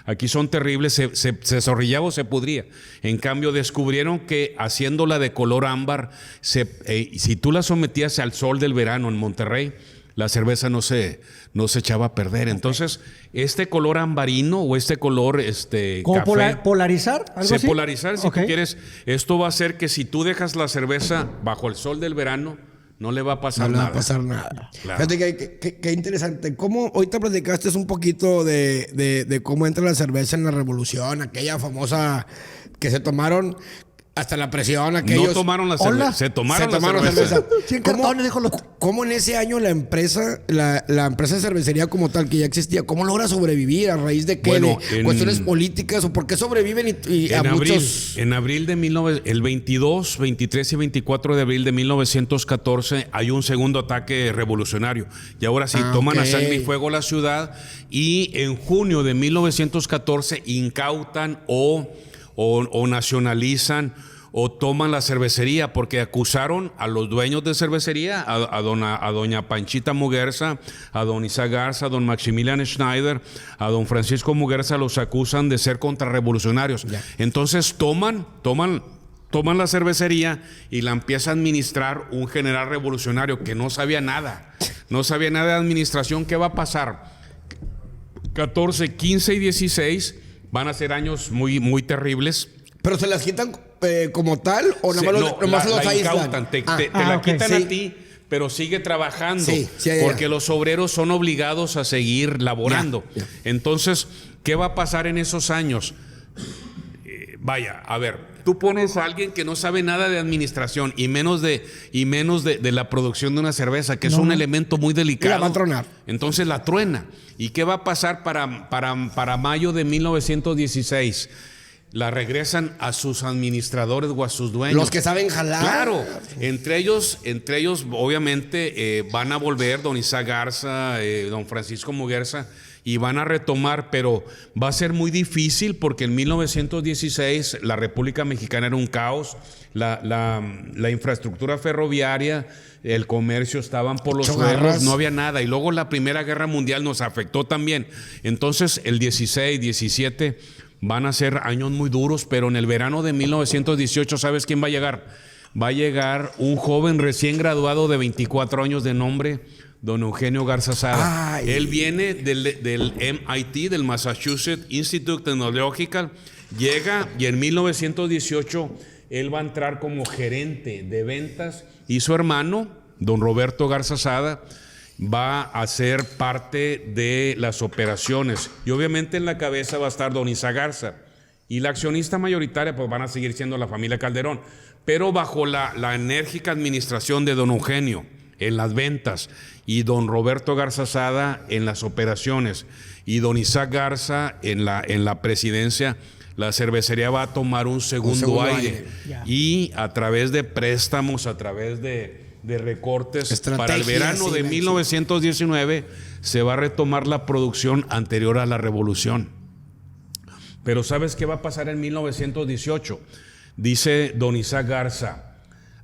aquí son terribles, se zorrillaba o se pudría. En cambio, descubrieron que haciéndola de color ámbar, si tú la sometías al sol del verano en Monterrey, la cerveza no se echaba a perder. Entonces, este color ambarino o este color ¿Cómo café, polarizar? ¿Algo así? polarizar, si Ok. tú quieres. Esto va a hacer que si tú dejas la cerveza bajo el sol del verano, no le va a No pasar le va nada. a pasar nada. Claro. Fíjate que interesante. ¿Cómo ahorita platicaste un poquito de cómo entra la cerveza en la revolución? Aquella famosa que se tomaron hasta la presión. Aquellos, No tomaron la Hola. cerveza, se tomaron la cerveza. 100 ¿Cómo- cartones, dijo lo- ¿Cómo en ese año la empresa de cervecería como tal, que ya existía, cómo logra sobrevivir? ¿A raíz de qué? Bueno, ¿De en- cuestiones políticas? ¿O por qué sobreviven y a En abril, muchos? en abril de el 22, 23 y 24 de abril de 1914 hay un segundo ataque revolucionario. Y ahora sí, toman a ok. sangre y fuego la ciudad y en junio de 1914 incautan o nacionalizan o toman la cervecería porque acusaron a los dueños de cervecería, a doña Panchita Muguerza, a don Isaac Garza, a don Maximilian Schneider, a don Francisco Muguerza, los acusan de ser contrarrevolucionarios. Entonces toman la cervecería y la empieza a administrar un general revolucionario que no sabía nada de administración. ¿Qué va a pasar? 14, 15 y 16 van a ser años muy, muy terribles. ¿Pero se las quitan como tal o Sí, nomás, no, nomás la los aíslan? incautan, te Ah, la ok, quitan sí. a ti, pero sigue trabajando, Sí, sí, ya. porque los obreros son obligados a seguir laborando. Ya. Entonces, ¿qué va a pasar en esos años? Vaya, a ver, tú pones a alguien que no sabe nada de administración y menos de la producción de una cerveza, que es un elemento muy delicado. La va a tronar. Entonces la truena. ¿Y qué va a pasar para mayo de 1916? La regresan a sus administradores o a sus dueños. Los que saben jalar. Claro, entre ellos obviamente van a volver don Isaac Garza, don Francisco Muguerza, y van a retomar, pero va a ser muy difícil porque en 1916 la República Mexicana era un caos, la infraestructura ferroviaria, el comercio estaban por los Chogarras. suelos, no había nada, y luego la Primera Guerra Mundial nos afectó también. Entonces el 16, 17 van a ser años muy duros, pero en el verano de 1918, ¿sabes quién va a llegar? Va a llegar un joven recién graduado de 24 años de nombre, don Eugenio Garza Sada. Ay. Él viene del MIT, del Massachusetts Institute Technological, llega y en 1918 él va a entrar como gerente de ventas y su hermano, don Roberto Garza Sada, va a ser parte de las operaciones y obviamente en la cabeza va a estar don Isaac Garza y la accionista mayoritaria pues van a seguir siendo la familia Calderón, pero bajo la enérgica administración de don Eugenio en las ventas y don Roberto Garza Sada en las operaciones y don Isaac Garza en la presidencia, la cervecería va a tomar un segundo aire. Ya. Y a través de préstamos, a través de recortes, para el Estrategias, verano sí, de menso. 1919 se va a retomar la producción anterior a la revolución. Pero ¿sabes qué va a pasar en 1918? Dice don Isaac Garza,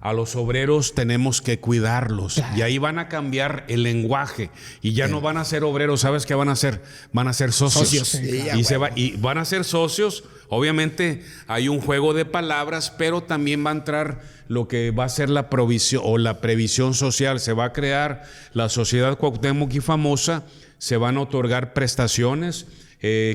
a los obreros tenemos que cuidarlos. Y ahí van a cambiar el lenguaje. Y ya no van a ser obreros, ¿sabes qué van a hacer? Van a ser socios. Socios. Sí, ya, Y van a ser socios. Obviamente hay un juego de palabras, pero también va a entrar lo que va a ser la provisión o la previsión social. Se va a crear la Sociedad Cuauhtémoc y Famosa, se van a otorgar prestaciones,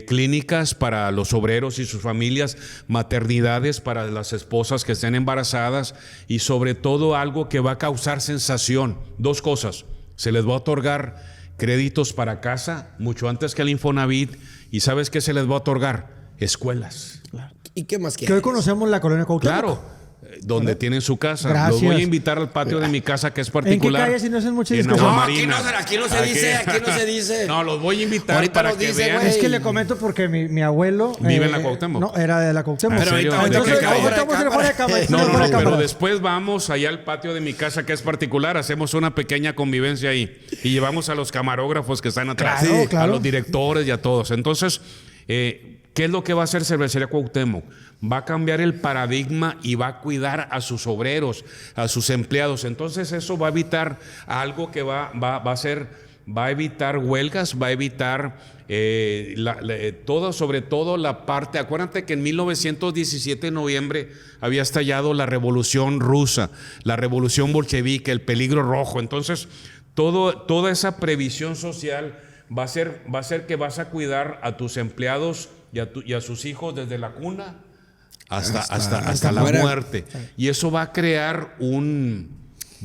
clínicas para los obreros y sus familias, maternidades para las esposas que estén embarazadas y sobre todo algo que va a causar sensación. Dos cosas, se les va a otorgar créditos para casa mucho antes que el Infonavit y ¿sabes qué se les va a otorgar? Escuelas. ¿Y qué más Que hoy quieres? conocemos la colonia Cuauhtémoc. Donde tienen su casa. Gracias. Los voy a invitar al patio de mi casa, que es particular. ¿En qué calle, si no hacen mucha En discusión? Agua No, aquí Marina. aquí no se dice, aquí no se dice. No, los voy a invitar Ahorita para nos que dice, vean. güey. Es que le comento porque mi abuelo... ¿Vive en la Cuauhtémoc? No, era de la Cuauhtémoc. ¿En serio? ahorita- ¿De Entonces, qué calle? ahorita estamos en el fuera de cámara, No, fuera de pero cámara. después vamos allá al patio de mi casa, que es particular, hacemos una pequeña convivencia ahí y llevamos a los camarógrafos que están atrás, Claro, claro. a los directores y a todos. Entonces, ¿qué es lo que va a hacer Cervecería Cuauhtémoc? Va a cambiar el paradigma y va a cuidar a sus obreros, a sus empleados. Entonces eso va a evitar algo que va a evitar huelgas, va a evitar sobre todo la parte. Acuérdate que en 1917 de noviembre había estallado la revolución rusa, la revolución bolchevique, el peligro rojo. Entonces toda esa previsión social va a ser que vas a cuidar a tus empleados y a sus hijos desde la cuna hasta la muera. muerte. Y eso va a crear un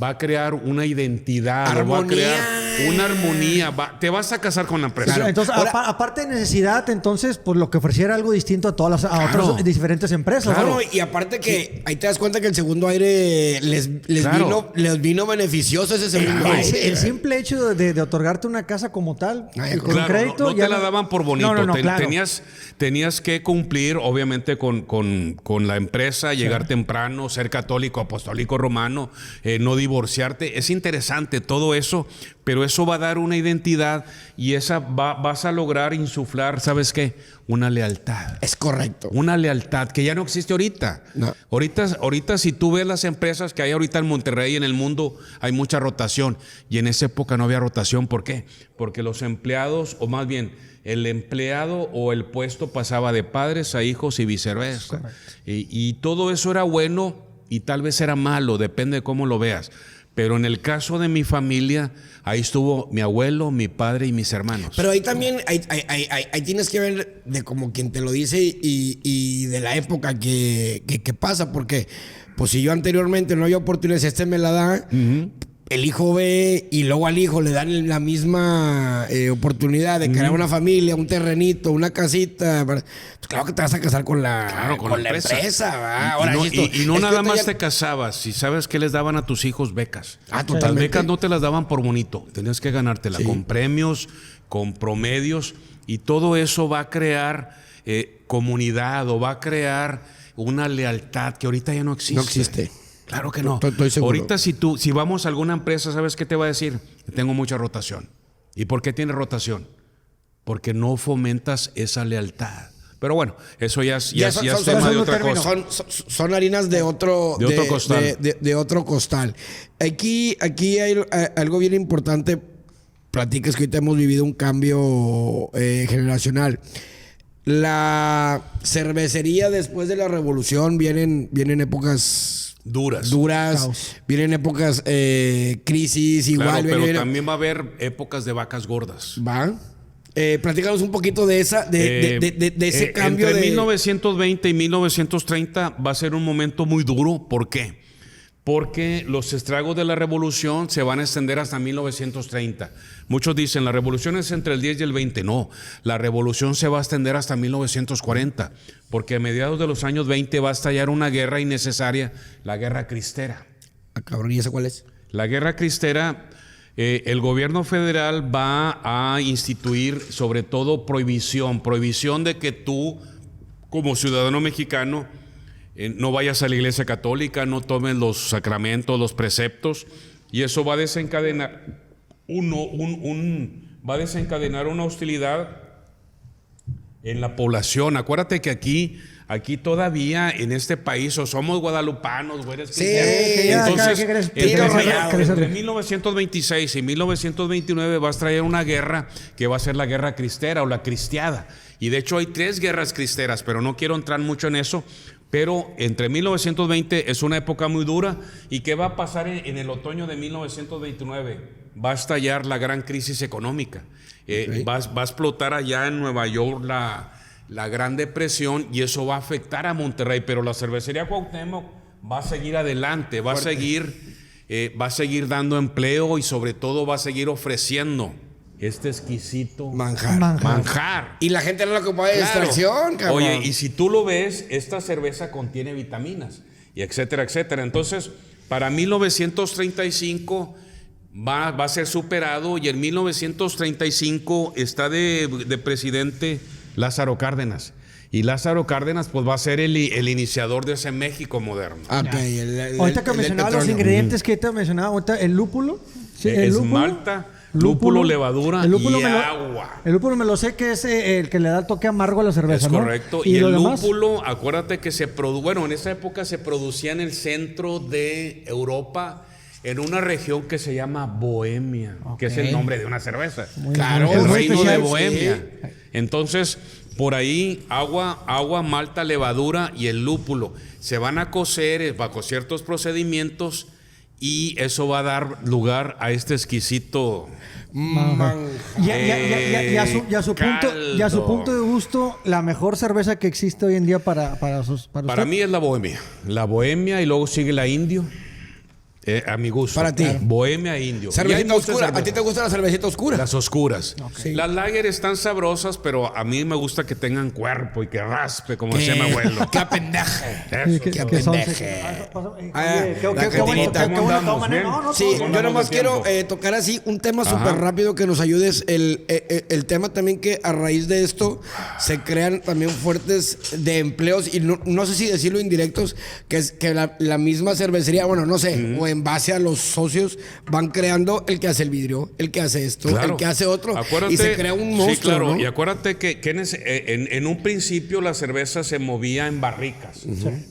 va a crear una identidad, o va a Armonía. crear una armonía. Te vas a casar con la empresa. Claro. Entonces, Ahora- aparte de necesidad, entonces, pues lo que ofreciera algo distinto a todas las Claro. otras diferentes empresas. Claro, ¿no? y aparte que ahí te das cuenta que el segundo aire Claro. les vino beneficioso ese segundo El, aire. el simple hecho de otorgarte una casa como tal, Ay, y con Claro, un crédito. no ya te la daban por bonito. claro. Tenías que cumplir, obviamente, con la empresa, llegar temprano, ser católico, apostólico romano, no divorciarte. Es interesante todo eso, pero eso va a dar una identidad y vas a lograr insuflar, ¿sabes qué? Una lealtad. Es correcto. Una lealtad que ya no existe ahorita. No. Ahorita si tú ves las empresas que hay ahorita en Monterrey, en el mundo, hay mucha rotación. Y en esa época no había rotación. ¿Por qué? Porque los empleados, o más bien, el empleado o el puesto pasaba de padres a hijos y viceversa. Y todo eso era bueno y tal vez era malo, depende de cómo lo veas. Pero en el caso de mi familia, ahí estuvo mi abuelo, mi padre y mis hermanos. Pero ahí también, ahí tienes que ver de como quien te lo dice y de la época que pasa, porque pues si yo anteriormente no había oportunidades, este me la da, el hijo ve y luego al hijo le dan la misma oportunidad de crear una familia, un terrenito, una casita. Pues claro que te vas a casar con la empresa. ¿va? Ahora, Y no nada más te casabas. Si sabes que les daban a tus hijos becas. Ah, Las totalmente. becas no te las daban por bonito. Tenías que ganártela con premios, con promedios. Y todo eso va a crear comunidad o va a crear una lealtad que ahorita ya no existe. No existe. Claro que no. Estoy seguro. Ahorita si vamos a alguna empresa, ¿sabes qué te va a decir? Tengo mucha rotación. ¿Y por qué tiene rotación? Porque no fomentas esa lealtad. Pero bueno, eso ya es tema de otra cosa. Son harinas de otro costal. De otro costal. Aquí hay algo bien importante. Platicas que ahorita hemos vivido un cambio generacional. La cervecería después de la revolución vienen épocas Duras. Caos. vienen épocas crisis igual. Claro, pero viene- también va a haber épocas de vacas gordas. ¿Va? Platícanos un poquito de esa, de ese cambio entre de 1920 y 1930 va a ser un momento muy duro. ¿Por qué? Porque los estragos de la revolución se van a extender hasta 1930. Muchos dicen, la revolución es entre el 10 y el 20. No, la revolución se va a extender hasta 1940, porque a mediados de los años 20 va a estallar una guerra innecesaria, la guerra cristera. Ah, cabrón, ¿y esa cuál es? La guerra cristera, el gobierno federal va a instituir sobre todo prohibición de que tú, como ciudadano mexicano, no vayas a la iglesia católica, no tomes los sacramentos, los preceptos, y eso va a desencadenar va a desencadenar una hostilidad en la población. Acuérdate que aquí todavía en este país o somos guadalupanos, güey, eres Sí, cristiano. ya, Entonces, entre 1926 y 1929 vas a traer una guerra que va a ser la guerra cristera o la cristiada. Y de hecho hay 3 guerras cristeras, pero no quiero entrar mucho en eso. Pero entre 1920 es una época muy dura. ¿Y qué va a pasar en el otoño de 1929? Va a estallar la gran crisis económica. Va a explotar allá en Nueva York la Gran Depresión y eso va a afectar a Monterrey. Pero la cervecería Cuauhtémoc va a seguir adelante, va a seguir dando empleo y sobre todo va a seguir ofreciendo este exquisito manjar. Y la gente no lo ocupa de distracción, cabrón. Oye, y si tú lo ves, esta cerveza contiene vitaminas, y etcétera, etcétera. Entonces, para 1935 va a ser superado, y en 1935 está de presidente Lázaro Cárdenas. Y Lázaro Cárdenas pues va a ser el iniciador de ese México moderno. Okay, Ahorita que mencionaba los ingredientes que te mencionaba, ahorita el lúpulo. Sí, el es lúpulo, malta, lúpulo, levadura y agua. El lúpulo me lo sé que es el que le da el toque amargo a la cerveza, Es ¿no? correcto. Y lo el demás, lúpulo, acuérdate que en esa época se producía en el centro de Europa, en una región que se llama Bohemia, que es el nombre de una cerveza. Claro, El muy reino especial, de Bohemia. sí. Entonces, por ahí, agua, malta, levadura y el lúpulo se van a cocer bajo ciertos procedimientos y eso va a dar lugar a este exquisito y a su punto de gusto, la mejor cerveza que existe hoy en día para Para usted. mí es la Bohemia. La Bohemia y luego sigue la Indio. A mi gusto. Para ti. Bohemia Indio. Y hay Cervecita muchas oscura. ¿A cervezas. ti te gusta la cervecita oscura? Las oscuras. Sí. Las lager están sabrosas, pero a mí me gusta que tengan cuerpo y que raspe, como decía mi abuelo. ¡Qué pendeje! Eso. qué son- pendeje. Oye, qué la bonito, cantinita. qué ¿Cómo bueno andamos? toman, Bien. no, no, Sí, ¿Cómo yo andamos nomás de quiero tiempo? tocar así un tema Ajá. súper rápido que nos ayudes. El tema también que a raíz de esto se crean también fuertes de empleos y no sé si decirlo indirectos, que es que la misma cervecería, bueno, no sé, o en base a los socios van creando el que hace el vidrio, el que hace esto, Claro. el que hace otro. Acuérdate, y se crea un monstruo, sí, claro. ¿no? Y acuérdate que en un principio la cerveza se movía en barricas,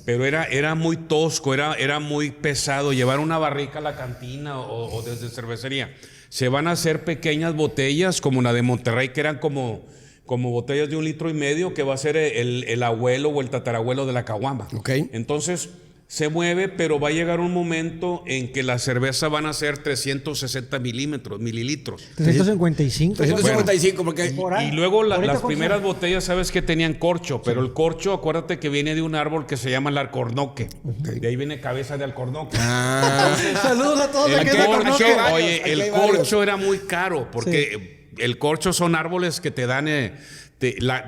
pero era muy tosco, era muy pesado llevar una barrica a la cantina o desde cervecería. Se van a hacer pequeñas botellas como la de Monterrey, que eran como botellas de 1,5 litros, que va a ser el abuelo o el tatarabuelo de la caguama. Ok. Entonces se mueve, pero va a llegar un momento en que la cerveza van a ser 360 mililitros. 355. 355, porque Por ahí. Y luego Ahorita las con- primeras botellas, sabes que tenían corcho, pero el corcho, acuérdate que viene de un árbol que se llama el alcornoque. De ahí viene cabeza de alcornoque. Saludos a todos El aquí de corcho, Cornoque. hay varios, oye, aquí el hay varios. corcho era muy caro porque el corcho son árboles que te dan. De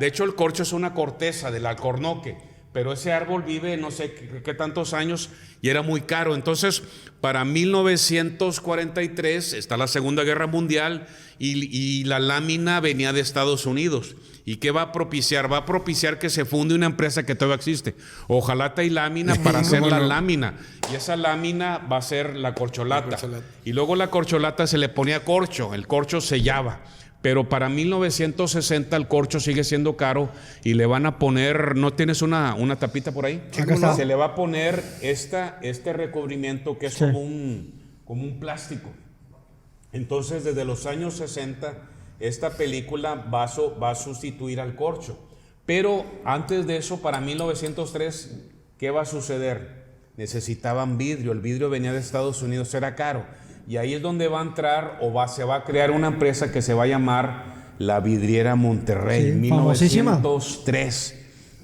hecho, el corcho es una corteza del alcornoque, pero ese árbol vive no sé qué tantos años y era muy caro. Entonces, para 1943 está la Segunda Guerra Mundial y la lámina venía de Estados Unidos. ¿Y qué va a propiciar? Va a propiciar que se funde una empresa que todavía existe, Ojalata y Lámina, para hacer la lámina. Y esa lámina va a ser la corcholata. Y luego la corcholata se le ponía corcho, el corcho sellaba. Pero para 1960 el corcho sigue siendo caro y le van a poner, ¿no tienes una tapita por ahí? Acá está. Se le va a poner este recubrimiento que es como un plástico. Entonces, desde los años 60, esta película va a sustituir al corcho. Pero antes de eso, para 1903, ¿qué va a suceder? Necesitaban vidrio. El vidrio venía de Estados Unidos, era caro. Y ahí es donde va a entrar se va a crear una empresa que se va a llamar La Vidriera Monterrey, Sí, famosísima. 1903.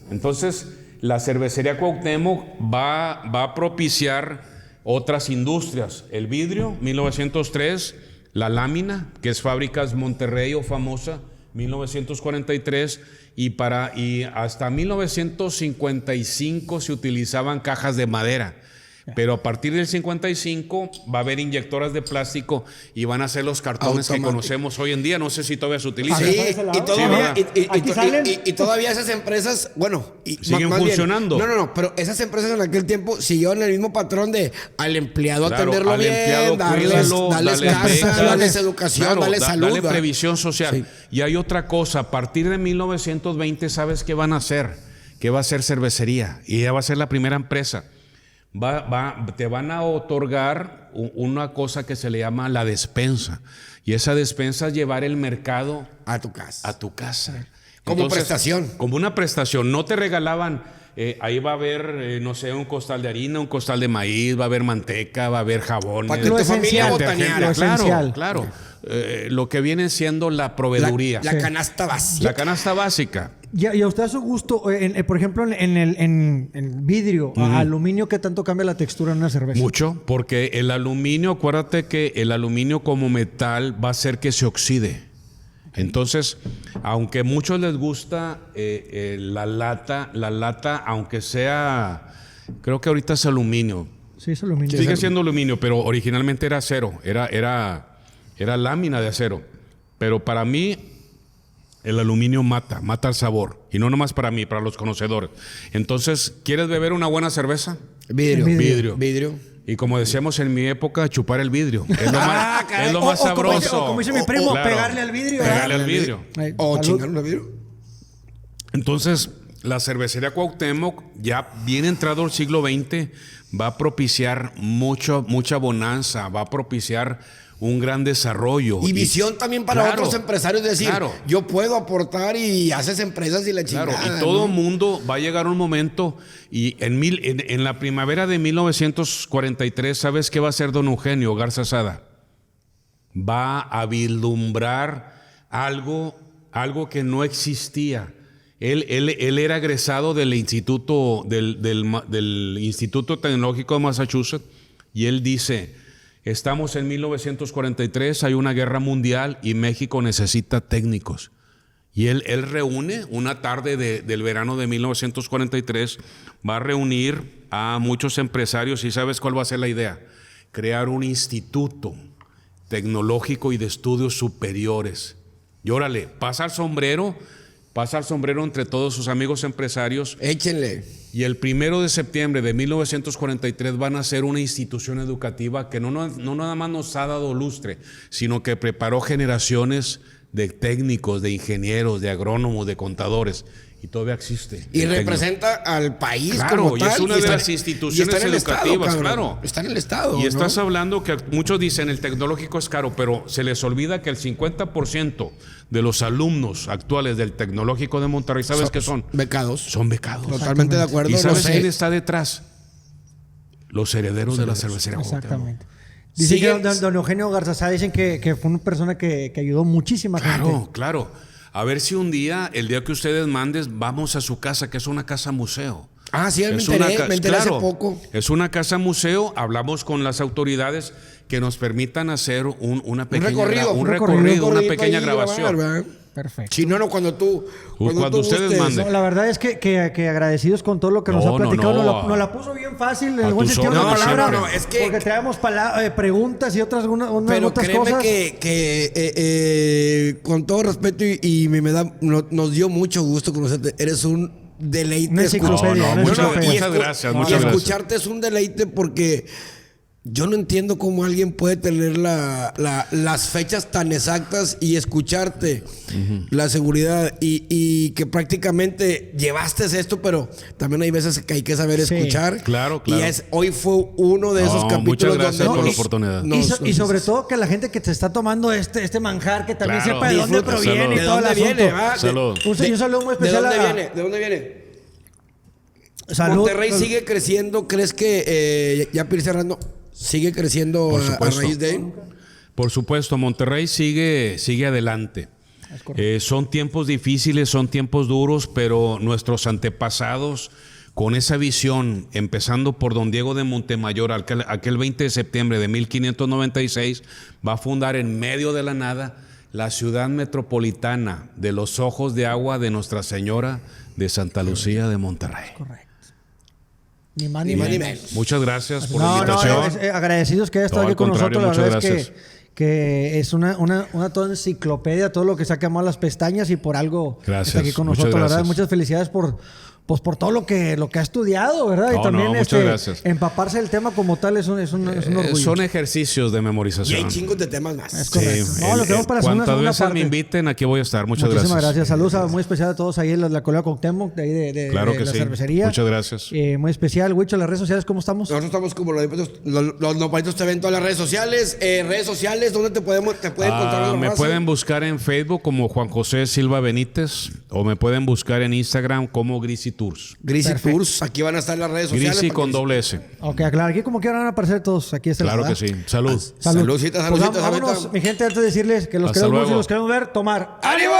Entonces, la cervecería Cuauhtémoc va a propiciar otras industrias. El vidrio, 1903. La lámina, que es Fábricas Monterrey o famosa, 1943. Y hasta 1955 se utilizaban cajas de madera. Pero a partir del 55 va a haber inyectoras de plástico y van a ser los cartones que Automático. conocemos hoy en día. No sé si todavía se utilizan. Sí, ese lado. y todavía, Sí, Aquí salen. y todavía esas empresas, bueno, Siguen más bien, funcionando. no, pero esas empresas en aquel tiempo siguieron el mismo patrón de al empleado Claro, atenderlo al bien, empleado, darles cuídalo, casa, becas, darles educación, claro, darles salud. Dale ¿va? previsión social. Sí. Y hay otra cosa, a partir de 1920, ¿sabes qué van a hacer? Que va a ser cervecería y ya va a ser la primera empresa. Te van a otorgar una cosa que se le llama la despensa. Y esa despensa es llevar el mercado A tu casa. a tu casa. Como prestación. Como una prestación. No te regalaban, ahí va a haber, no sé, un costal de harina, un costal de maíz, va a haber manteca, va a haber jabón. Para que tu familia botaneara. Lo esencial. Claro. Lo que viene siendo la proveeduría. La canasta básica. La canasta básica. Y a usted a su gusto, por ejemplo, en vidrio, aluminio, ¿qué tanto cambia la textura en una cerveza? Mucho, porque el aluminio, acuérdate que el aluminio como metal va a hacer que se oxide. Entonces, aunque a muchos les gusta la lata, aunque sea, creo que ahorita es aluminio. Sí, es aluminio. Sigue siendo aluminio, pero originalmente era acero, era lámina de acero. Pero para mí, el aluminio mata el sabor. Y no nomás para mí, para los conocedores. Entonces, ¿quieres beber una buena cerveza? Vidrio. Y como decíamos en mi época, chupar el vidrio. Es lo más, es lo más O como dice- sabroso. o como dice mi primo, Claro. pegarle al vidrio. Pegarle ¿verdad? al vidrio. Ay, O salud. chingar un vidrio. Entonces, la cervecería Cuauhtémoc, ya bien entrado el siglo XX, va a propiciar mucha bonanza, va a propiciar un gran desarrollo. Y visión también para Claro, otros empresarios, decir, claro. yo puedo aportar y haces empresas y la Claro, chingada. y todo ¿no? mundo va a llegar un momento y en la primavera de 1943, ¿sabes qué va a hacer don Eugenio Garza Sada? Va a vislumbrar algo que no existía. Él era egresado del Instituto Tecnológico de Massachusetts Y él dice, estamos en 1943, hay una guerra mundial y México necesita técnicos. Y él reúne una tarde del verano de 1943, va a reunir a muchos empresarios y ¿sabes cuál va a ser la idea? Crear un instituto tecnológico y de estudios superiores. Y órale, pasa el sombrero entre todos sus amigos empresarios. Échenle. Y el 1 de septiembre de 1943 van a ser una institución educativa que no nada más nos ha dado lustre, sino que preparó generaciones de técnicos, de ingenieros, de agrónomos, de contadores. Y todavía existe. Y representa al país, claro, como tal. Y es una de las instituciones educativas, claro. Está en el Estado. Y estás hablando que muchos dicen el tecnológico es caro, pero se les olvida que el 50% de los alumnos actuales del tecnológico de Monterrey, ¿sabes qué son? Becados. Son becados. Totalmente de acuerdo. ¿Y sabes quién está detrás? Los herederos de la cervecería. Exactamente. Dicen que don Eugenio Garzazá, dicen que fue una persona que ayudó muchísima gente. Claro. A ver si un día, el día que ustedes mandes, vamos a su casa, que es una casa museo. Ah, sí, me enteré hace poco. Es una casa museo, hablamos con las autoridades que nos permitan hacer un recorrido, una pequeña grabación. Perfecto. Si no, cuando ustedes manden. No, la verdad es que agradecidos con todo lo que nos ha platicado. Nos la puso bien fácil en el buen sentido de la palabra. Es que, porque traemos preguntas y otras pero otras créeme cosas. que con todo respeto y nos dio mucho gusto conocerte. Eres un deleite. Muchas gracias. Y escucharte es un deleite porque yo no entiendo cómo alguien puede tener las fechas tan exactas y escucharte la seguridad y que prácticamente llevaste esto, pero también hay veces que hay que saber escuchar. Claro. Y hoy fue uno de esos capítulos. Muchas gracias por la oportunidad. Y sobre todo que la gente que te está tomando este manjar, que también sepa de dónde proviene y todo el asunto. Un saludo muy especial. ¿De dónde viene? Salud. Monterrey sigue creciendo. ¿Crees que ya para ir cerrando? ¿Sigue creciendo a raíz de? Por supuesto, Monterrey sigue adelante. Son tiempos difíciles, son tiempos duros, pero nuestros antepasados, con esa visión, empezando por don Diego de Montemayor, aquel 20 de septiembre de 1596, va a fundar en medio de la nada la ciudad metropolitana de los ojos de agua de Nuestra Señora de Santa Lucía de Monterrey. Correcto. Ni más ni menos. Muchas gracias por la invitación. Agradecidos que haya estado aquí con nosotros. La verdad es que es una toda enciclopedia, todo lo que se ha quemado las pestañas y por algo está aquí con nosotros. La verdad, muchas felicidades por todo lo que ha estudiado, ¿verdad? Y también empaparse del tema como tal es un orgullo. Son ejercicios de memorización. Y hay chingos de temas más. Es correcto. Lo tenemos para hacer una segunda veces parte. Me inviten, aquí voy a estar. Muchísimas gracias. Saludos muy especial a todos ahí en la Colonia Cuauhtémoc, de ahí de la cervecería. Muchas gracias. Muy especial. Huicho, las redes sociales, ¿cómo estamos? Nosotros estamos como los Nopalitos te ven en todas las redes sociales. ¿Dónde te pueden encontrar? Me pueden buscar en Facebook como Juan José Silva Benítez o me pueden buscar en Instagram como Grisi Tours. Grisi Tours, aquí van a estar las redes sociales. Grisi con doble S. Ok, claro, aquí como quieran van a aparecer todos. Aquí está. Claro que sí. Salud. Saludcitas. Vámonos, mi gente, antes de decirles que los queremos y los queremos ver, tomar. ¡Ánimo!